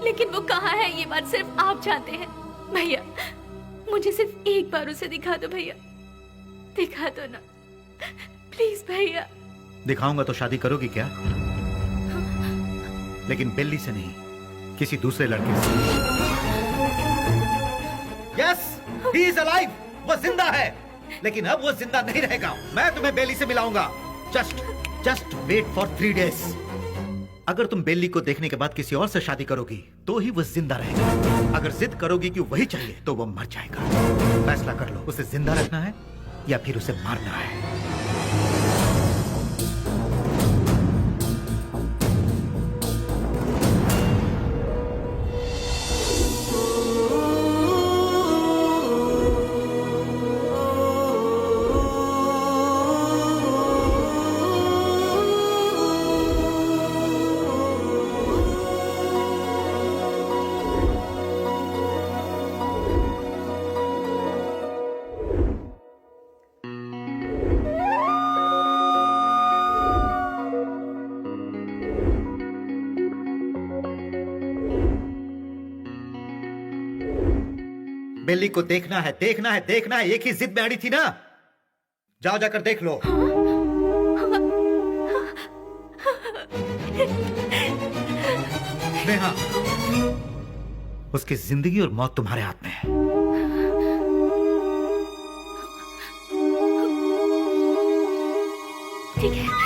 A: लेकिन वो कहाँ है ये बात सिर्फ आप जानते हैं। भैया मुझे सिर्फ एक बार उसे दिखा दो भैया, दिखा दो ना प्लीज भैया।
L: दिखाऊंगा तो शादी करोगी क्या? लेकिन बिल्ली से नहीं, किसी दूसरे लड़के से। यस, ही इज अलाइव, वो जिंदा है, लेकिन अब वो जिंदा नहीं रहेगा। मैं तुम्हें बेली से मिलाऊंगा। Just wait for 3 days। अगर तुम बेली को देखने के बाद किसी और से शादी करोगी तो ही वो जिंदा रहेगा। अगर जिद करोगी कि वही चाहिए तो वो मर जाएगा। फैसला कर लो, उसे जिंदा रखना है या फिर उसे मारना है। बेली को देखना है, देखना है, देखना है। एक ही जिद में अड़ी थी ना। जाओ जाकर देख लो। नेहा, उसकी जिंदगी और मौत तुम्हारे हाथ में है।
A: ठीक है।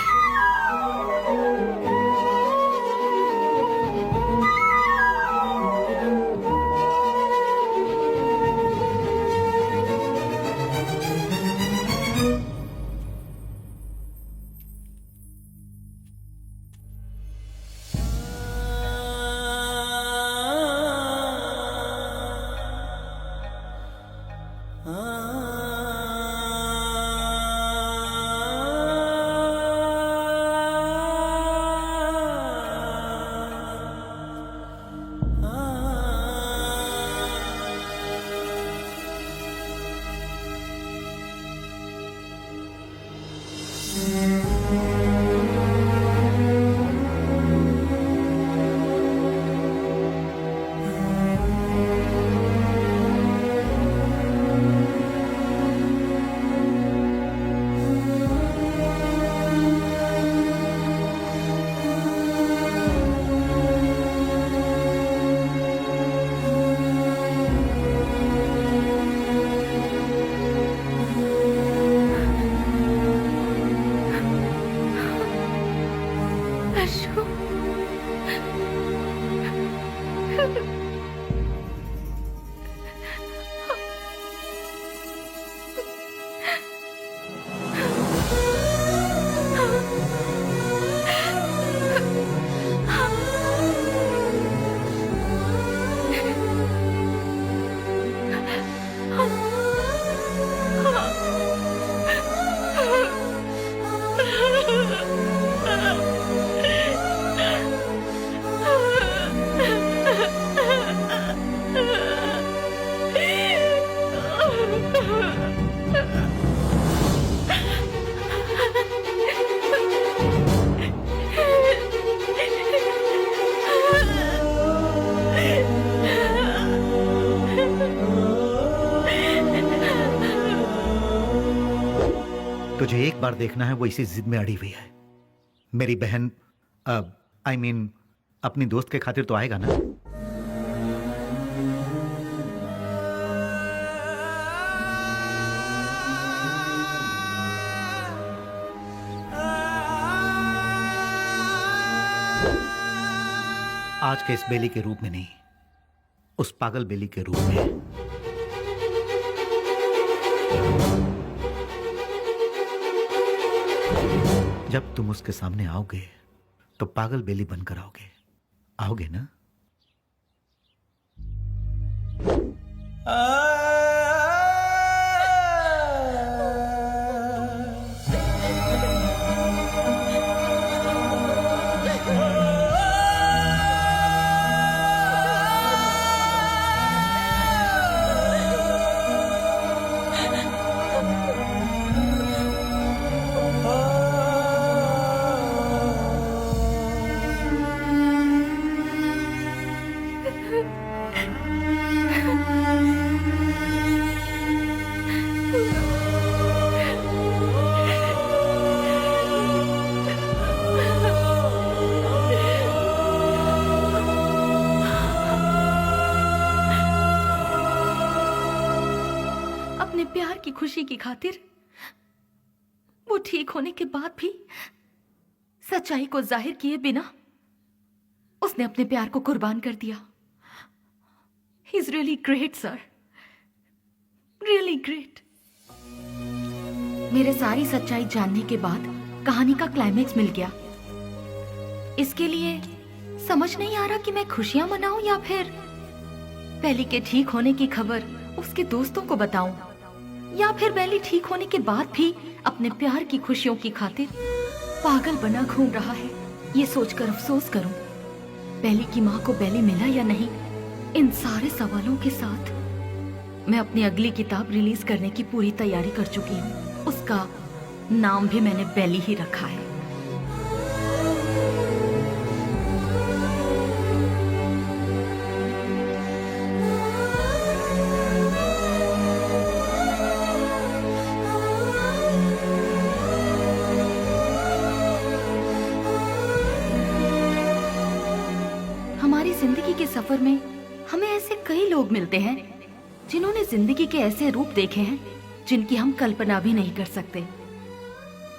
L: तुझे एक बार देखना है, वो इसी जिद में अड़ी हुई है। मेरी बहन आई मीन अपनी दोस्त के खातिर तो आएगा ना? आज के इस बेली के रूप में नहीं, उस पागल बेली के रूप में। जब तुम उसके सामने आओगे तो पागल बेली बनकर आओगे, आओगे ना?
A: अपने प्यार की खुशी की खातिर वो ठीक होने के बाद भी सच्चाई को जाहिर किए बिना उसने अपने प्यार को कुर्बान कर दिया। He is really great sir, really great. मेरे सारी सच्चाई जानने के बाद कहानी का क्लाइमेक्स मिल गया। इसके लिए समझ नहीं आ रहा कि मैं खुशियां मनाऊं या फिर बेली के ठीक होने की खबर उसके दोस्तों को बताऊं, या फिर बेली ठीक होने के बाद भी अपने प्यार की खुशियों की खातिर पागल बना घूम रहा है। ये सोचकर अफसोस करूं बेली की माँ को बेली मिला या नहीं। इन सारे सवालों के साथ मैं अपनी अगली किताब रिलीज करने की पूरी तैयारी कर चुकी हूँ। उसका नाम भी मैंने बेली ही रखा है। हमारी जिंदगी के सफर में हमें ऐसे कई लोग मिलते हैं जिन्होंने जिंदगी के ऐसे रूप देखे हैं जिनकी हम कल्पना भी नहीं कर सकते,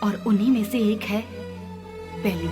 A: और उन्हीं में से एक है बेली।